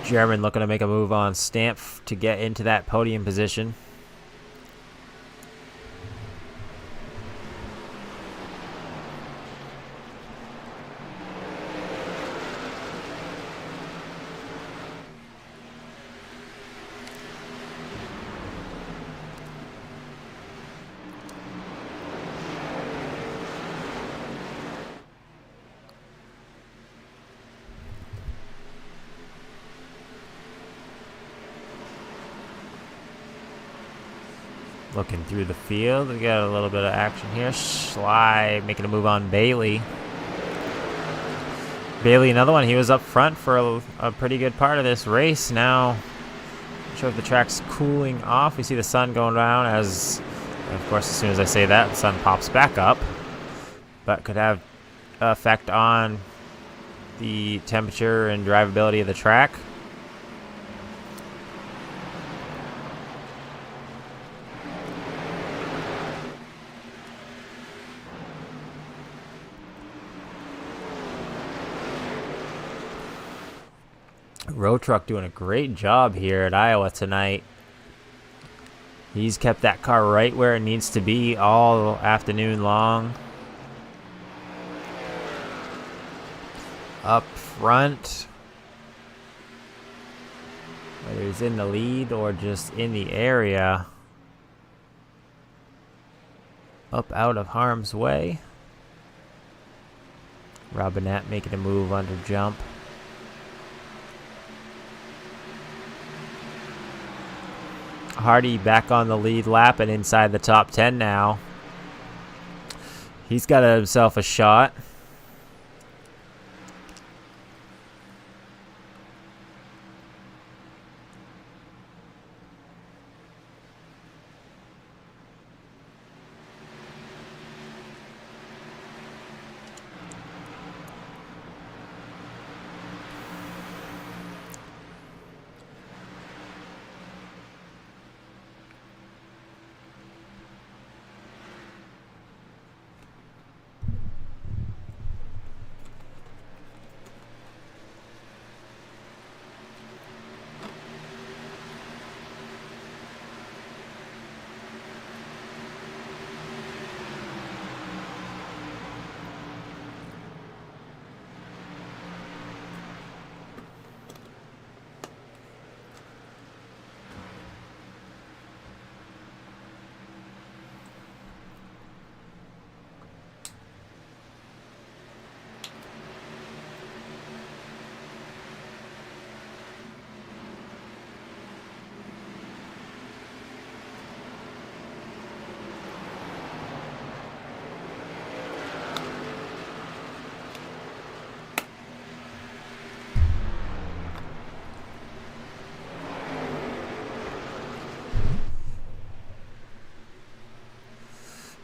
German looking to make a move on Stamp to get into that podium position. Looking through the field, we got a little bit of action here. Schley making a move on Bailey. Bailey, another one. He was up front for a pretty good part of this race. Now, not sure if the track's cooling off. We see the sun going down as, of course, as soon as I say that, the sun pops back up. But could have effect on the temperature and drivability of the track. Road Truck doing a great job here at Iowa tonight. He's kept that car right where it needs to be all afternoon long. Up front, whether he's in the lead or just in the area, up out of harm's way. Robinette making a move under Jump. Hardy back on the lead lap and inside the top 10 now. He's got himself a shot.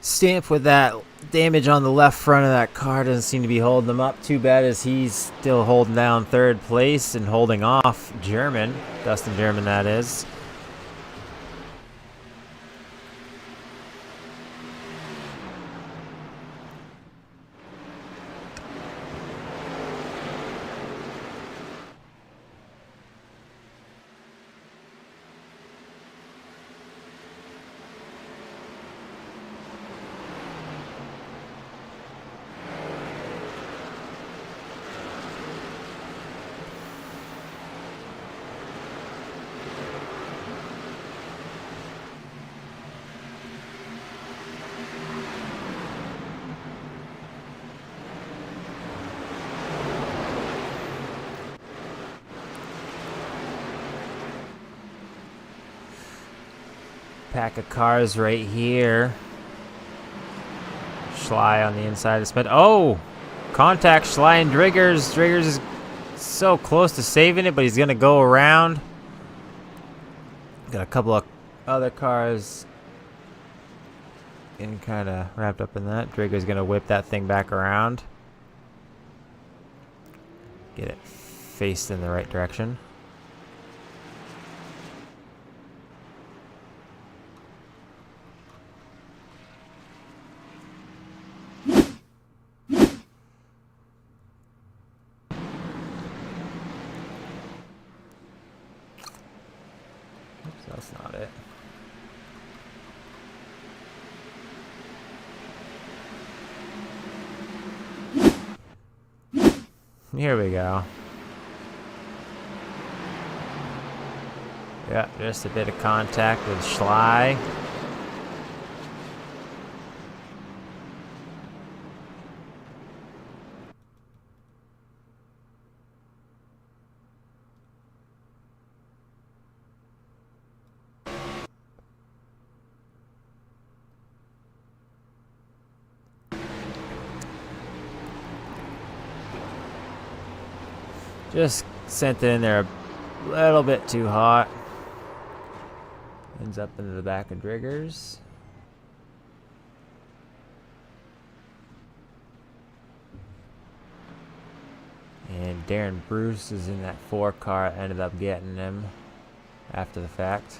Stamp with that damage on the left front of that car doesn't seem to be holding him up too bad, as he's still holding down third place and holding off German, Dustin German that is. Pack of cars right here. Schley on the inside of the spin. Oh! Contact Schley and Driggers. Driggers is so close to saving it, but he's going to go around. Got a couple of other cars getting kind of wrapped up in that. Driggers going to whip that thing back around. Get it faced in the right direction. That's not it. Here we go. Yeah, just a bit of contact with Schley. Just sent it in there a little bit too hot. Ends up into the back of Driggers. And Darren Bruce is in that 4 car, ended up getting him after the fact.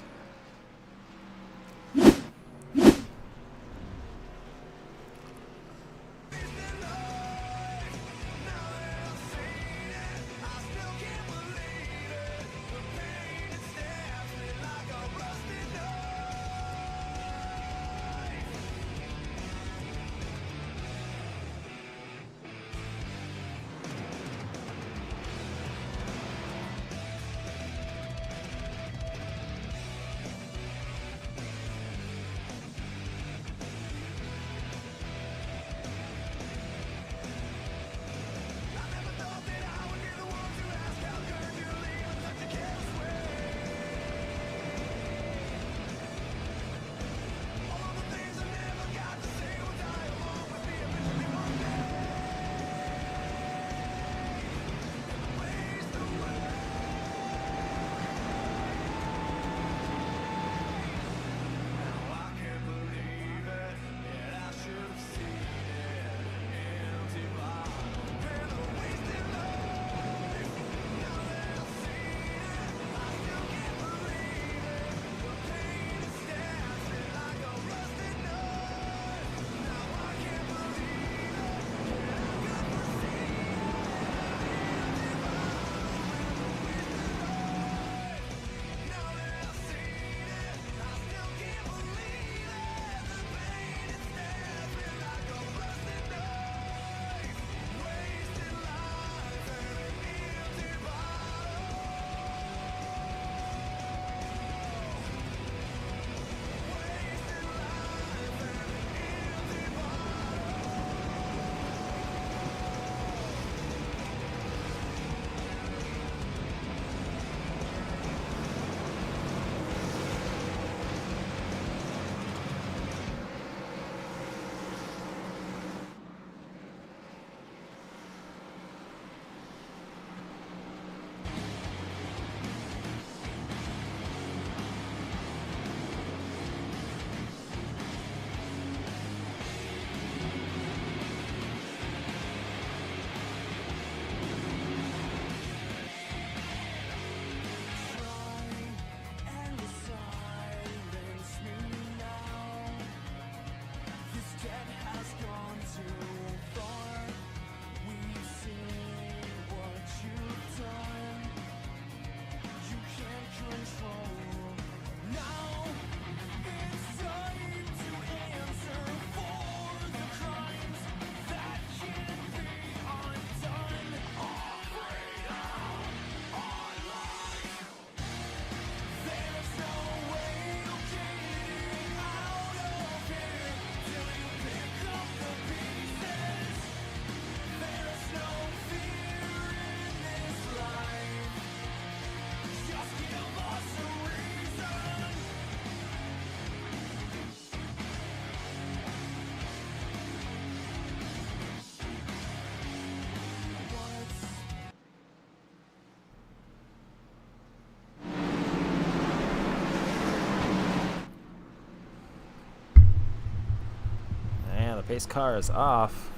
The pace car is off.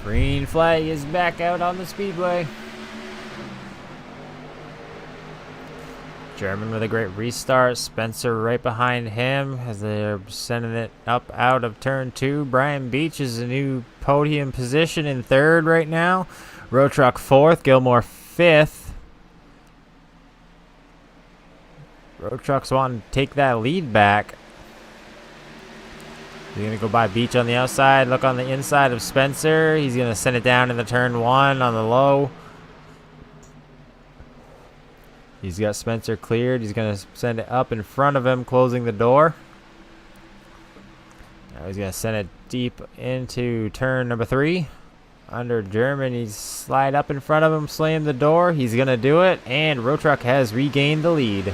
Green flag is back out on the speedway. German with a great restart. Spencer right behind him as they're sending it up out of turn 2. Brian Beach is a new podium position in 3rd right now. Road Truck 4th. Gilmore 5th. Road Trucks want to take that lead back. He's going to go by Beach on the outside. Look on the inside of Spencer. He's going to send it down in the turn 1 on the low. He's got Spencer cleared. He's going to send it up in front of him, closing the door. Now he's going to send it deep into turn number 3. Under German, he's slide up in front of him, slam the door. He's going to do it, and Road Truck has regained the lead.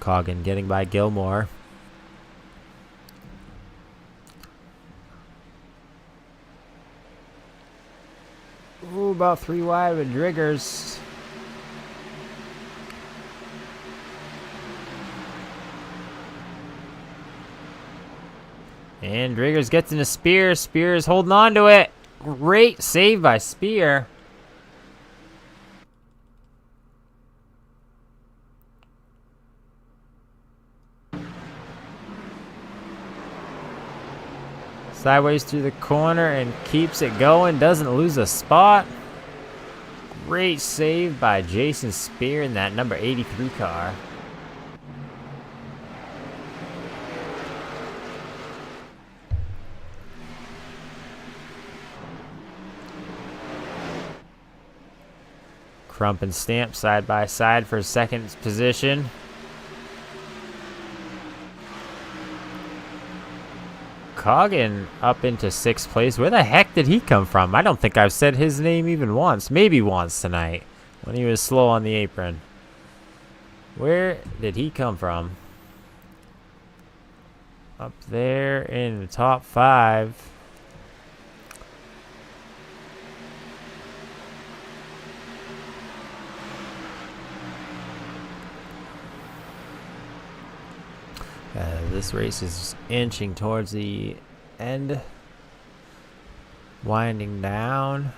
Coggin getting by Gilmore. Ooh, about 3 wide with Driggers. And Driggers gets into Spear. Spear is holding on to it. Great save by Spear. Sideways through the corner and keeps it going. Doesn't lose a spot. Great save by Jason Spear in that number 83 car. Crump and Stamp side by side for second position. Coggin up into 6th place. Where the heck did he come from? I don't think I've said his name even once. Maybe once tonight when he was slow on the apron. Where did he come from? Up there in the top 5. This race is inching towards the end, winding down.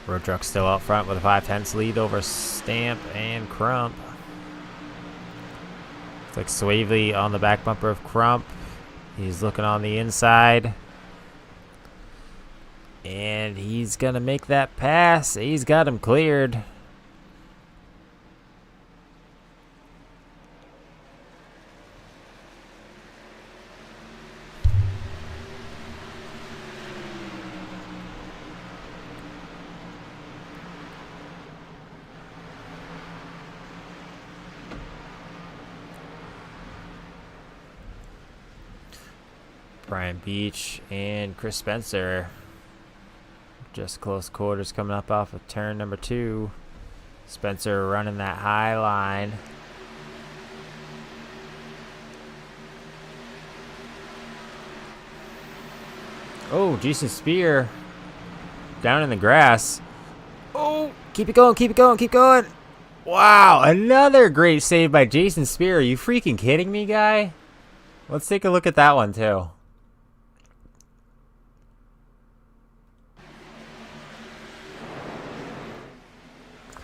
Road Truck still out front with a 5/10 lead over Stamp and Crump. Looks like Swavely on the back bumper of Crump. He's looking on the inside. And he's going to make that pass. He's got him cleared. Brian Beach and Chris Spencer. Just close quarters coming up off of turn number 2. Spencer running that high line. Oh, Jason Spear down in the grass. Oh, keep it going, keep it going, keep going. Wow, another great save by Jason Spear. Are you freaking kidding me, guy? Let's take a look at that one, too.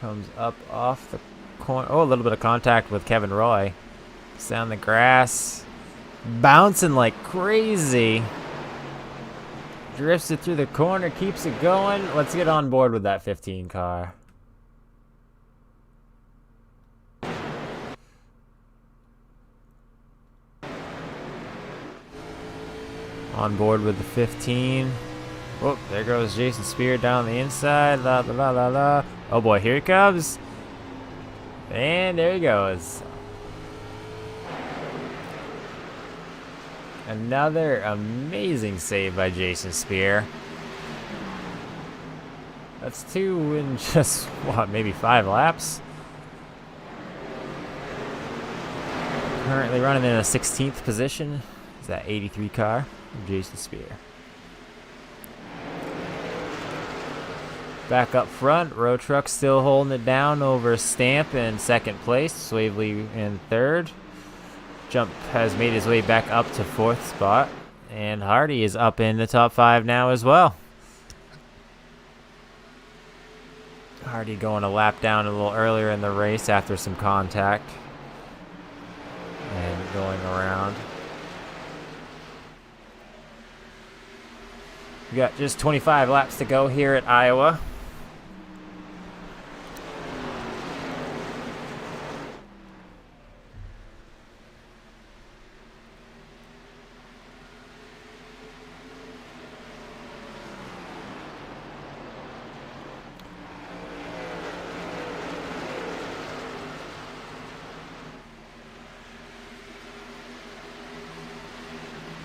Comes up off the corner. Oh, a little bit of contact with Kevin Roy. It's down the grass. Bouncing like crazy. Drifts it through the corner. Keeps it going. Let's get on board with that 15 car. On board with the 15. Oh, there goes Jason Spear down the inside. La la la la la. Oh boy, here he comes. And there he goes. Another amazing save by Jason Spear. That's 2 in just, what, maybe 5 laps? Currently running in a 16th position is that 83 car, Jason Spear. Back up front, Road Truck still holding it down over Stamp in second place, Swavely in third. Jump has made his way back up to fourth spot, and Hardy is up in the top 5 now as well. Hardy going a lap down a little earlier in the race after some contact and going around. We got just 25 laps to go here at Iowa.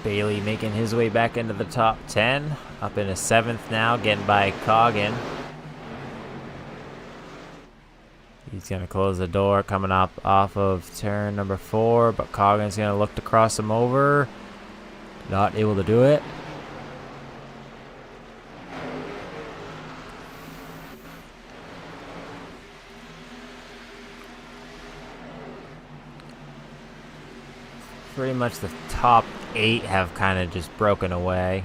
Bailey making his way back into the top 10. Up in a 7th now, getting by Coggin. He's going to close the door coming up off of turn number 4, but Coggin's going to look to cross him over. Not able to do it. Pretty much the top 8 have kind of just broken away.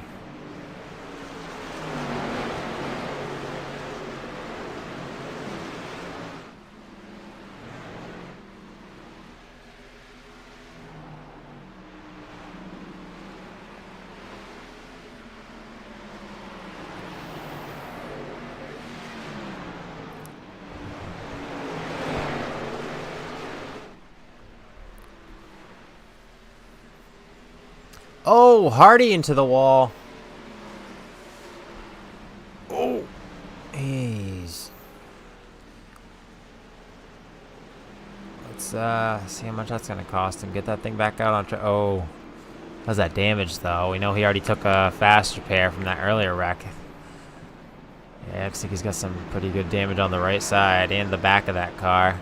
Oh, Hardy into the wall. Oh, jeez. Let's see how much that's gonna cost him. Get that thing back out on track. Oh, how's that damage though? We know he already took a fast repair from that earlier wreck. Yeah, looks like he's got some pretty good damage on the right side and the back of that car.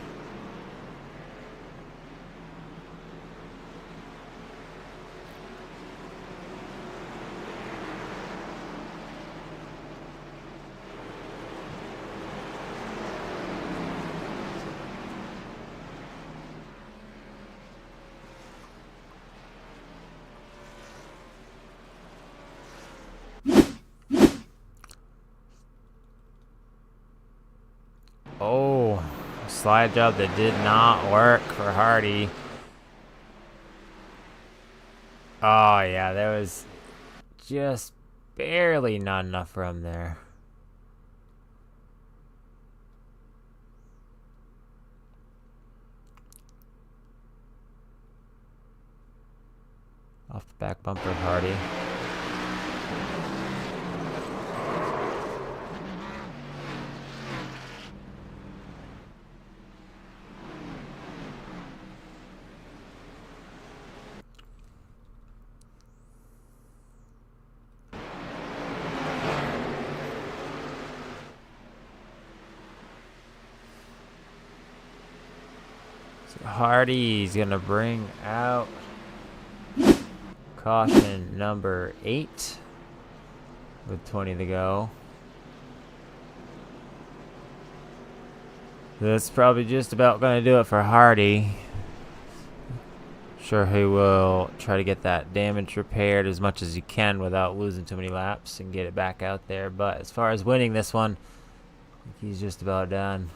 Oh, slide job that did not work for Hardy. Oh, yeah, there was just barely not enough room there. Off the back bumper of Hardy. Hardy's gonna bring out caution number 8 with 20 to go. That's probably just about gonna do it for Hardy. Sure, he will try to get that damage repaired as much as he can without losing too many laps and get it back out there. But as far as winning this one, I think he's just about done.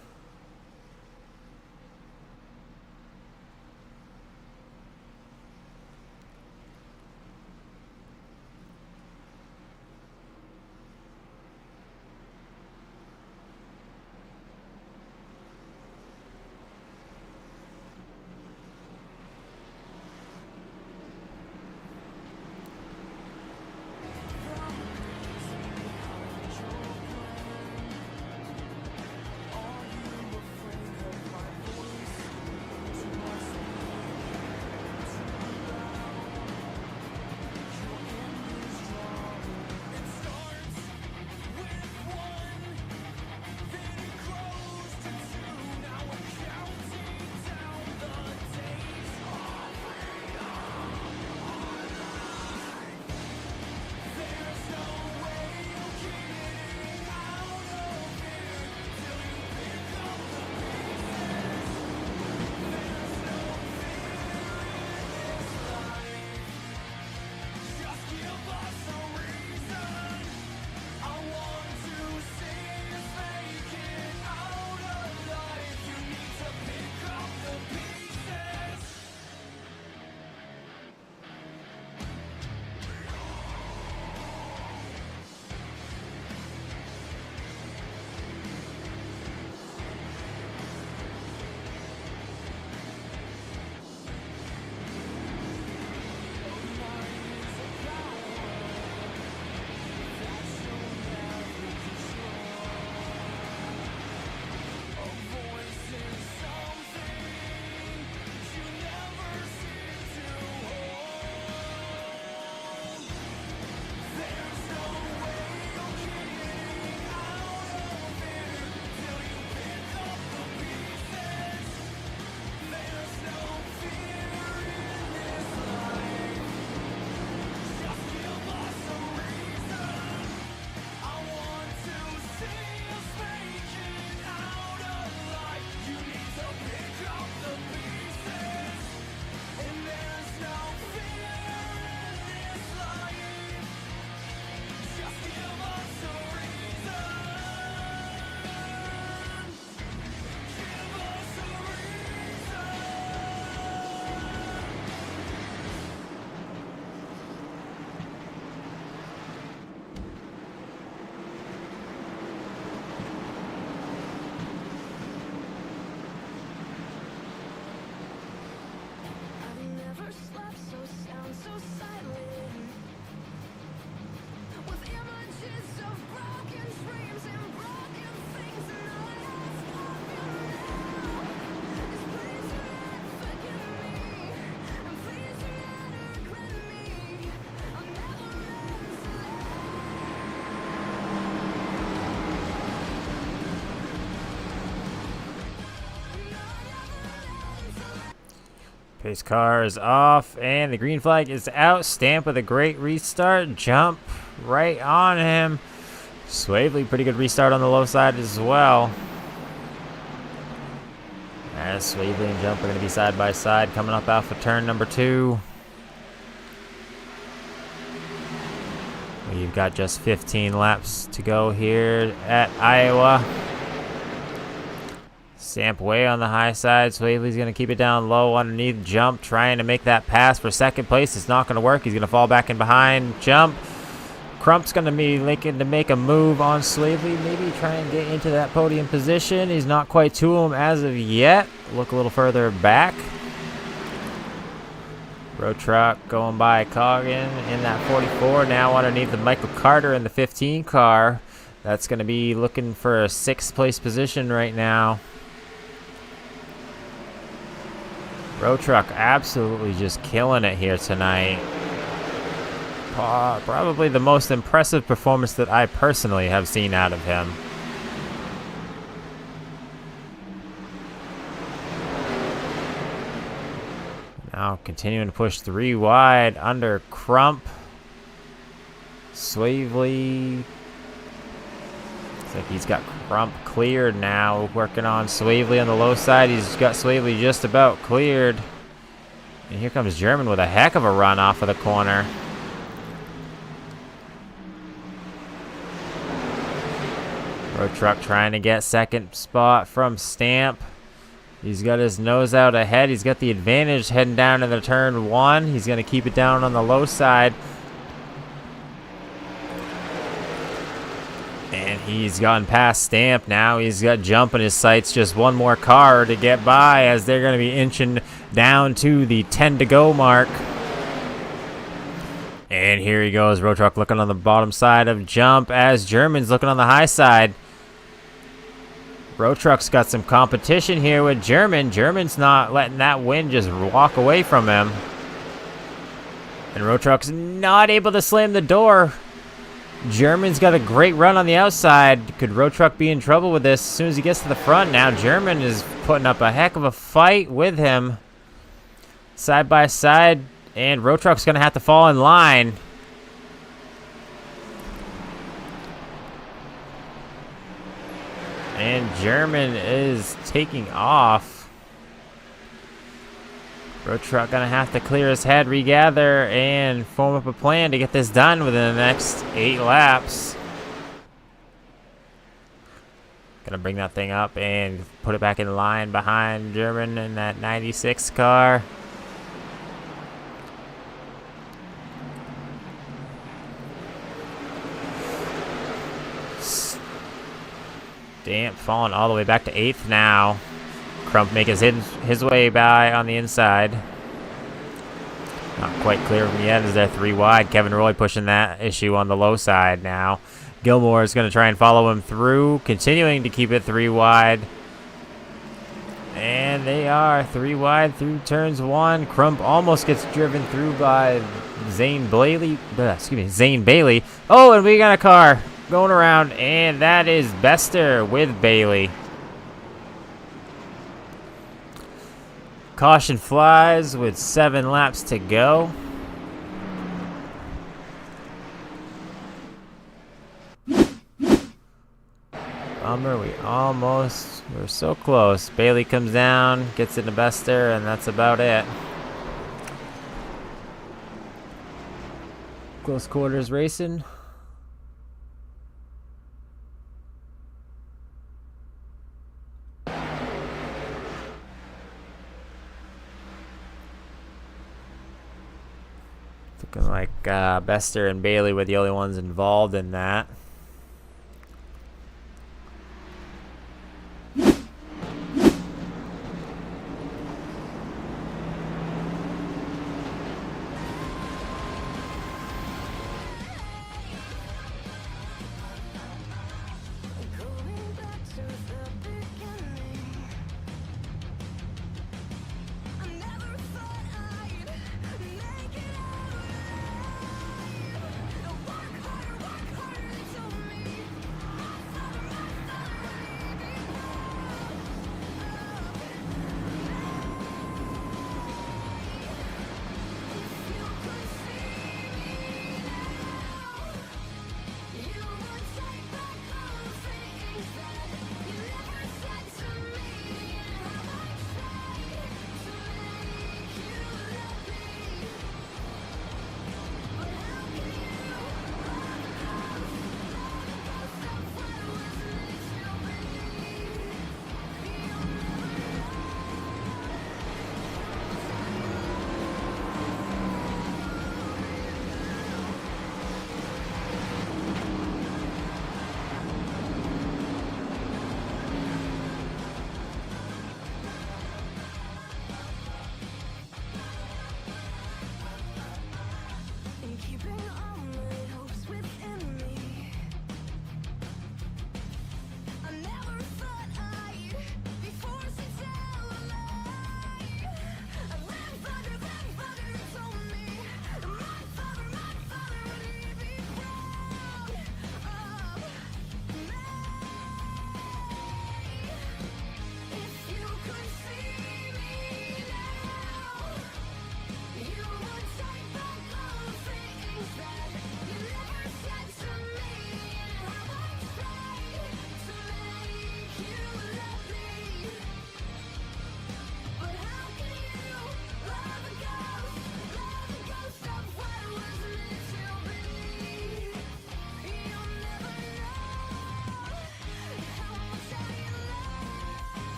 Pace car is off, and the green flag is out. Stamp with a great restart. Jump right on him. Swavely, pretty good restart on the low side as well. As Swavely and Jump are going to be side by side coming up off of turn number 2. We've got just 15 laps to go here at Iowa. Stamp way on the high side. Swavely's going to keep it down low underneath Jump, trying to make that pass for second place. It's not going to work. He's going to fall back in behind Jump. Crump's going to be looking to make a move on Swavely, maybe try and get into that podium position. He's not quite to him as of yet. Look a little further back. Road Truck going by Coggin in that 44. Now underneath the Michael Carter in the 15 car. That's going to be looking for a 6th place position right now. Road Truck absolutely just killing it here tonight. Probably the most impressive performance that I personally have seen out of him. Now continuing to push 3 wide under Crump. Swavely. Looks like he's got Crump cleared now. Working on Swavely on the low side. He's got Swavely just about cleared. And here comes German with a heck of a run off of the corner. Road Truck trying to get second spot from Stamp. He's got his nose out ahead. He's got the advantage heading down into turn 1. He's going to keep it down on the low side. And he's gotten past Stamp now. He's got Jump in his sights. Just one more car to get by as they're going to be inching down to the 10 to go mark. And here he goes. Road Truck looking on the bottom side of Jump as German's looking on the high side. Road Truck's got some competition here with German. German's not letting that win just walk away from him. And Road Truck's not able to slam the door. German's got a great run on the outside. Could Road Truck be in trouble with this as soon as he gets to the front? Now German is putting up a heck of a fight with him. Side by side. And Road Truck's going to have to fall in line. And German is taking off. Road Truck going to have to clear his head, regather, and form up a plan to get this done within the next 8 laps. Going to bring that thing up and put it back in line behind German in that 96 car. Stamp falling all the way back to 8th now. Crump making his way by on the inside. Not quite clear from yet as they're 3 wide. Kevin Roy pushing that issue on the low side now. Gilmore is going to try and follow him through, continuing to keep it 3 wide. And they are 3 wide through turns 1. Crump almost gets driven through by Zane Bailey. Oh, and we got a car going around, and that is Bester with Bailey. Caution flies with 7 laps to go. Bummer, we're so close. Bailey comes down, gets into Bester, and that's about it. Close quarters racing. Looking like Bester and Bailey were the only ones involved in that.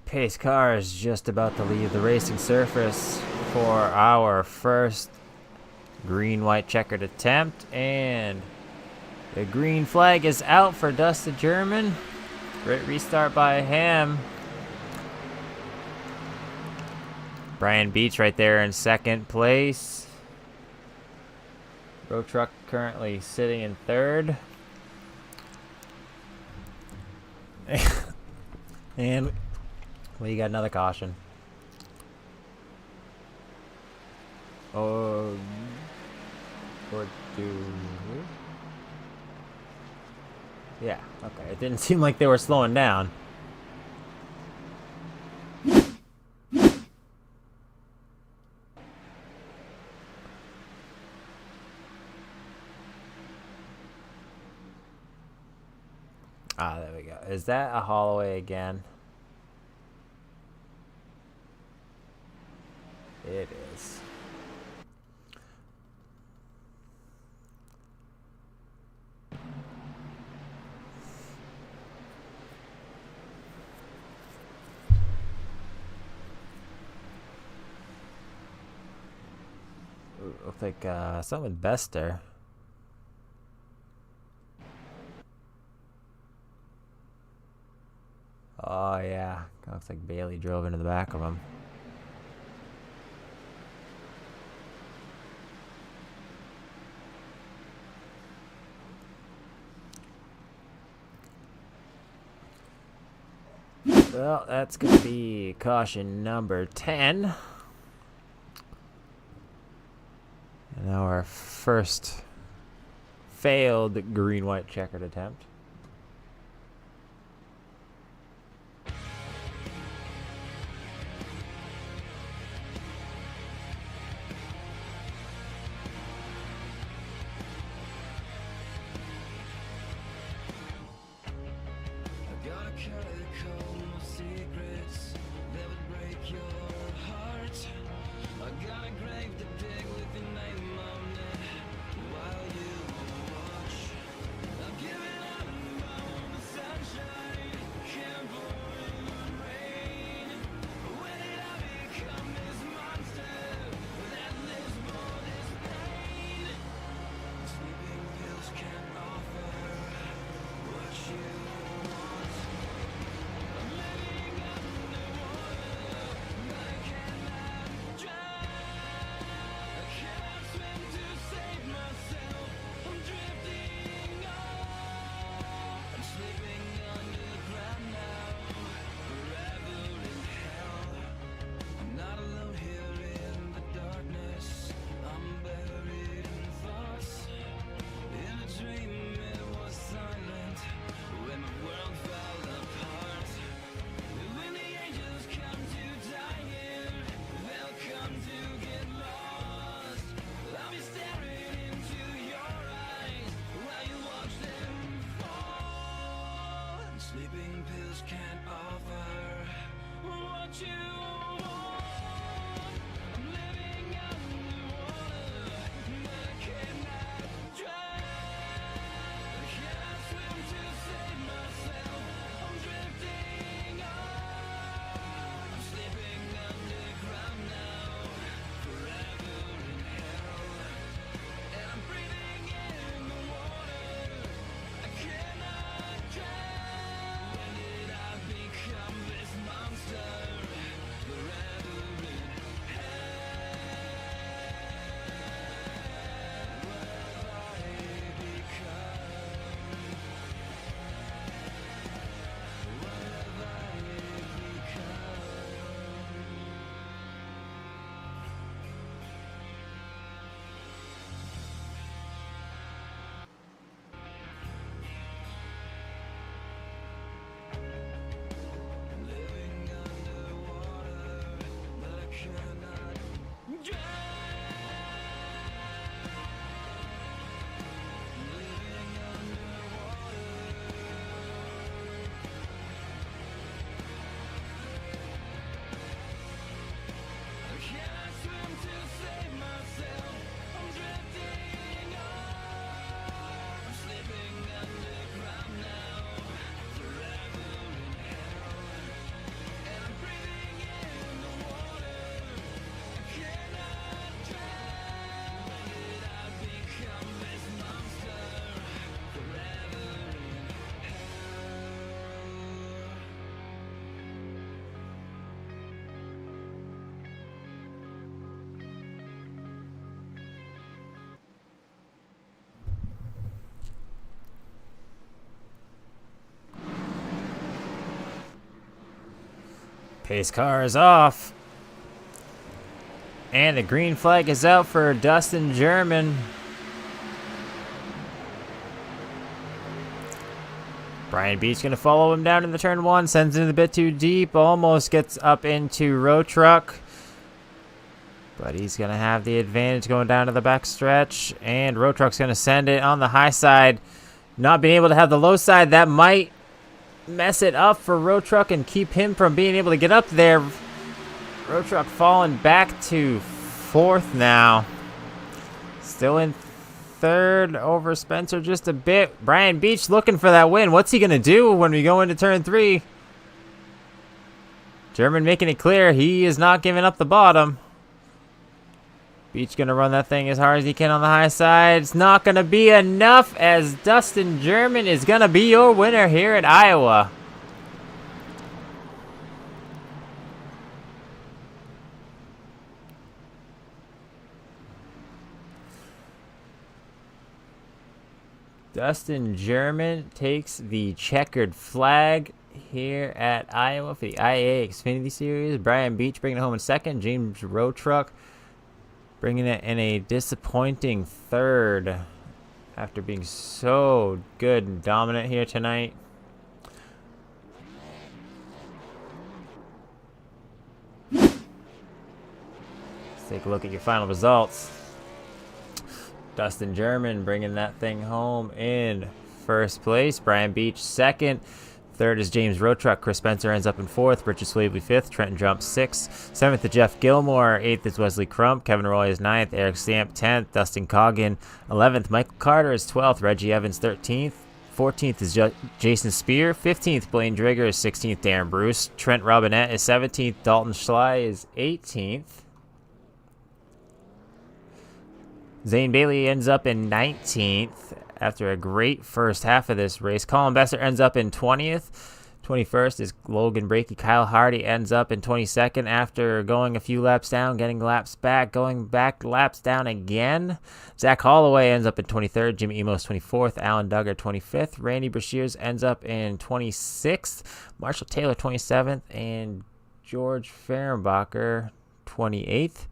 pace car is just about to leave the racing surface for our first green-white checkered attempt, and the green flag is out for Dustin German. Great restart by him. Brian Beach right there in second place. Road Truck currently sitting in third. And we got another caution. Oh, or do yeah, okay. It didn't seem like they were slowing down. Ah, there we go. Is that a Holloway again? It is. Ooh, looks like something with Bester. Oh yeah, looks like Bailey drove into the back of him. Well, that's going to be caution number 10. And now our first failed green-white checkered attempt. Pace car is off. And the green flag is out for Dustin German. Brian Beach going to follow him down in the turn one. Sends it a bit too deep. Almost gets up into Road Truck. But he's going to have the advantage going down to the back stretch. And Road Truck's going to send it on the high side. Not being able to have the low side. That might mess it up for Road Truck and keep him from being able to get up there. Road Truck falling back to fourth now. Still in third over Spencer just a bit. Brian Beach looking for that win. What's he going to do when we go into turn three? German making it clear he is not giving up the bottom. Beach going to run that thing as hard as he can on the high side. It's not going to be enough as Dustin German is going to be your winner here at Iowa. Dustin German takes the checkered flag here at Iowa for the IAA Xfinity Series. Brian Beach bringing it home in second. James Road Truck bringing it in a disappointing third after being so good and dominant here tonight. Let's take a look at your final results. Dustin German bringing that thing home in first place. Brian Beach second. Third is James Road Truck. Chris Spencer ends up in fourth. Richard Swavely fifth. Trenton Jump sixth. Seventh is Jeff Gilmore. Eighth is Wesley Crump. Kevin Roy is ninth. Eric Stamp 10th. Dustin Coggin 11th. Michael Carter is 12th. Reggie Evans 13th. 14th is Jason Spear. 15th Blaine Drigger is 16th. Darren Bruce. Trent Robinette is 17th. Dalton Schley is 18th. Zane Bailey ends up in 19th after a great first half of this race. Colin Besser ends up in 20th. 21st is Logan Brakey. Kyle Hardy ends up in 22nd after going a few laps down, getting laps back, going back laps down again. Zach Holloway ends up in 23rd. Jimmy Emos 24th. Alan Duggar 25th. Randy Brashears ends up in 26th. Marshall Taylor 27th. And George Fehrenbacher 28th.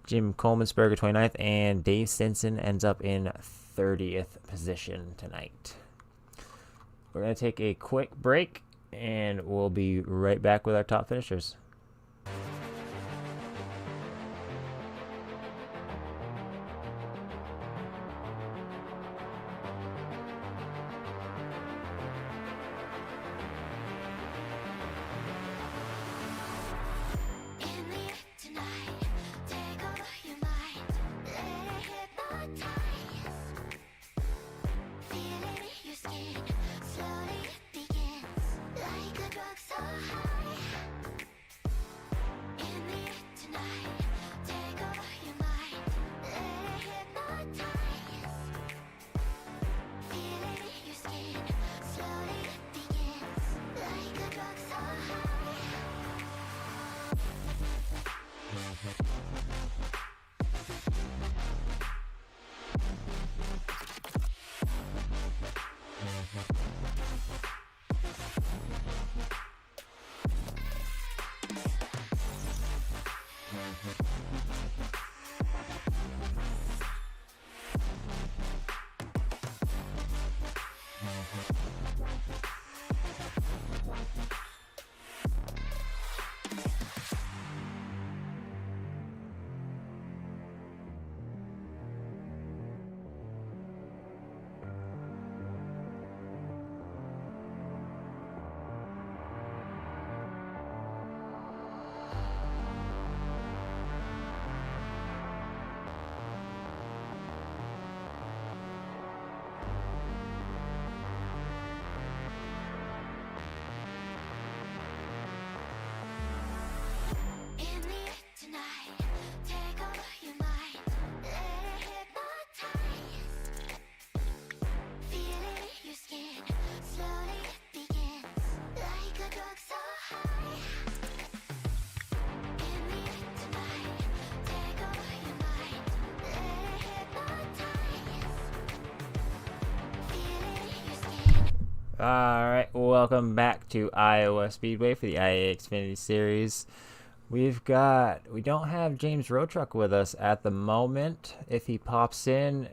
Jim Coleman-Sperger 29th, and Dave Stinson ends up in 30th position tonight. We're going to take a quick break, and we'll be right back with our top finishers. Alright, welcome back to Iowa Speedway for the IAA Xfinity Series. We don't have James Roadtruck with us at the moment. If he pops in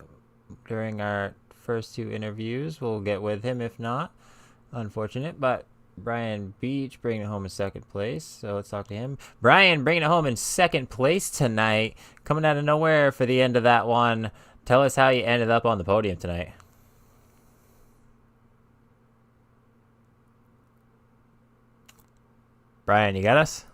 during our first two interviews, we'll get with him. If not, unfortunate. But Brian Beach bringing it home in second place, so let's talk to him. Brian bringing it home in second place tonight, coming out of nowhere for the end of that one. Tell us how you ended up on the podium tonight. Brian, you got us?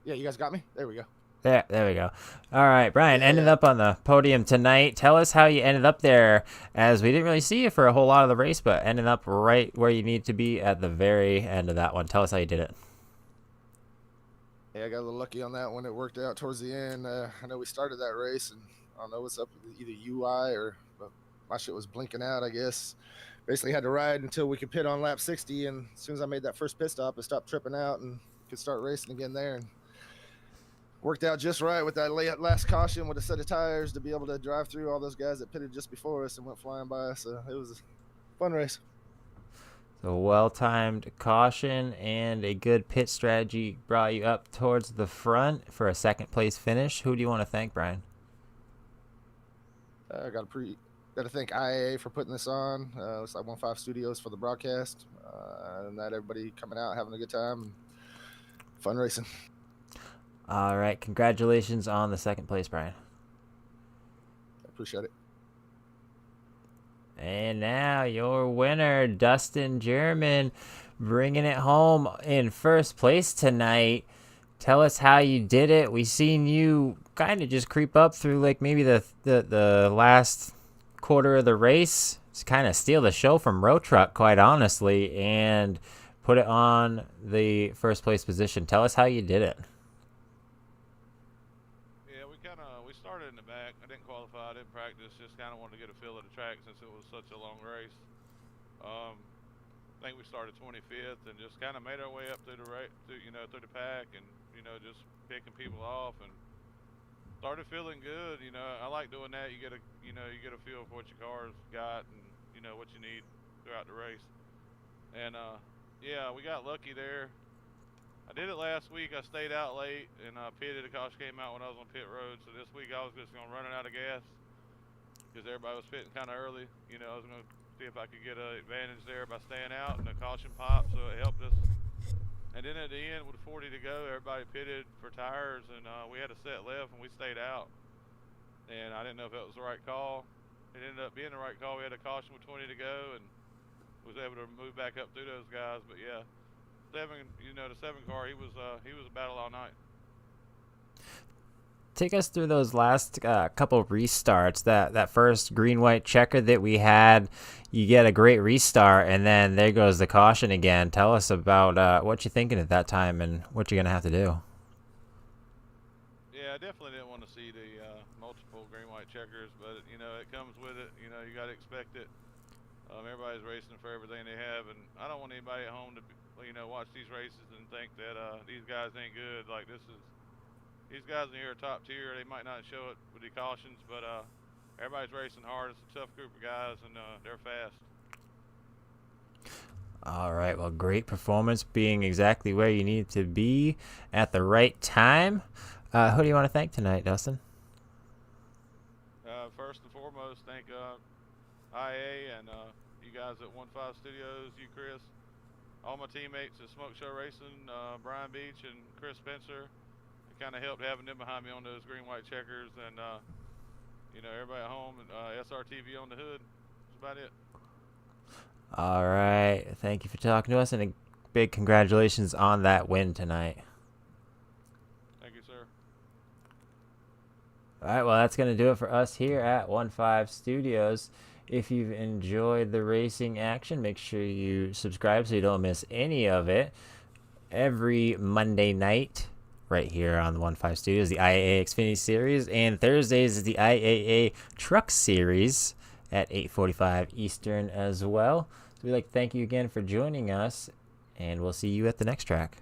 Yeah, you guys got me? There we go. There we go. All right, Brian, ended up on the podium tonight. Tell us how you ended up there, as we didn't really see you for a whole lot of the race, but ended up right where you need to be at the very end of that one. Tell us how you did it. Yeah, I got a little lucky on that one. It worked out towards the end. I know we started that race, and I don't know what's up with either UI but my shit was blinking out, I guess. Basically had to ride until we could pit on lap 60, and as soon as I made that first pit stop, I stopped tripping out and could start racing again there. And worked out just right with that last caution with a set of tires to be able to drive through all those guys that pitted just before us and went flying by us. So it was a fun race. So well-timed caution and a good pit strategy brought you up towards the front for a second-place finish. Who do you want to thank, Brian? I got to thank IAA for putting this on. It's like 15 Studios for the broadcast, and that everybody coming out having a good time and fun racing. All right, congratulations on the second place, Brian. I appreciate it. And now your winner, Dustin German, bringing it home in first place tonight. Tell us how you did it. We seen you kind of just creep up through like maybe the last quarter of the race, just kind of steal the show from Roadtruck, quite honestly, and put it on the first place position. Tell us how you did it. We started in the back. I didn't qualify. I didn't practice. Just kind of wanted to get a feel of the track since it was such a long race. I think we started 25th and just kind of made our way up through the through the pack, and just picking people off and started feeling good. I like doing that. You get a feel for what your car's got and what you need throughout the race. And yeah, we got lucky there. I did it last week. I stayed out late and pitted. The caution came out when I was on pit road. So this week I was just going to run it out of gas because everybody was pitting kind of early. I was going to see if I could get an advantage there by staying out, and the caution popped, so it helped us. And then at the end, with 40 to go, everybody pitted for tires, and we had a set left, and we stayed out. And I didn't know if that was the right call. It ended up being the right call. We had a caution with 20 to go, and was able to move back up through those guys. But yeah. The 7 car, he was a battle all night. Take us through those last couple restarts. That first green-white checker that we had, you get a great restart, and then there goes the caution again. Tell us about what you're thinking at that time and what you're going to have to do. Yeah, I definitely didn't want to see the multiple green-white checkers, but, it comes with it. You got to expect it. Everybody's racing for everything they have, and I don't want anybody at home to watch these races and think that these guys ain't good. Like, these guys in here are top tier. They might not show it with the cautions, but everybody's racing hard. It's a tough group of guys, and they're fast. All right, well, great performance, being exactly where you need to be at the right time. Who do you want to thank tonight, Dustin? First and foremost, thank IA and you guys at 15 Studios, you, Chris, all my teammates at Smoke Show Racing, Brian Beach and Chris Spencer. It kind of helped having them behind me on those green-white checkers, and everybody at home, and SRTV on the hood. That's about it. All right, thank you for talking to us, and a big congratulations on that win tonight. Thank you, sir. All right, well, that's going to do it for us here at 15 Studios. If you've enjoyed the racing action, make sure you subscribe so you don't miss any of it. Every Monday night, right here on the 15 Studios, the IAA Xfinity Series, and Thursdays is the IAA Truck Series at 8:45 Eastern as well. So we'd like to thank you again for joining us, and we'll see you at the next track.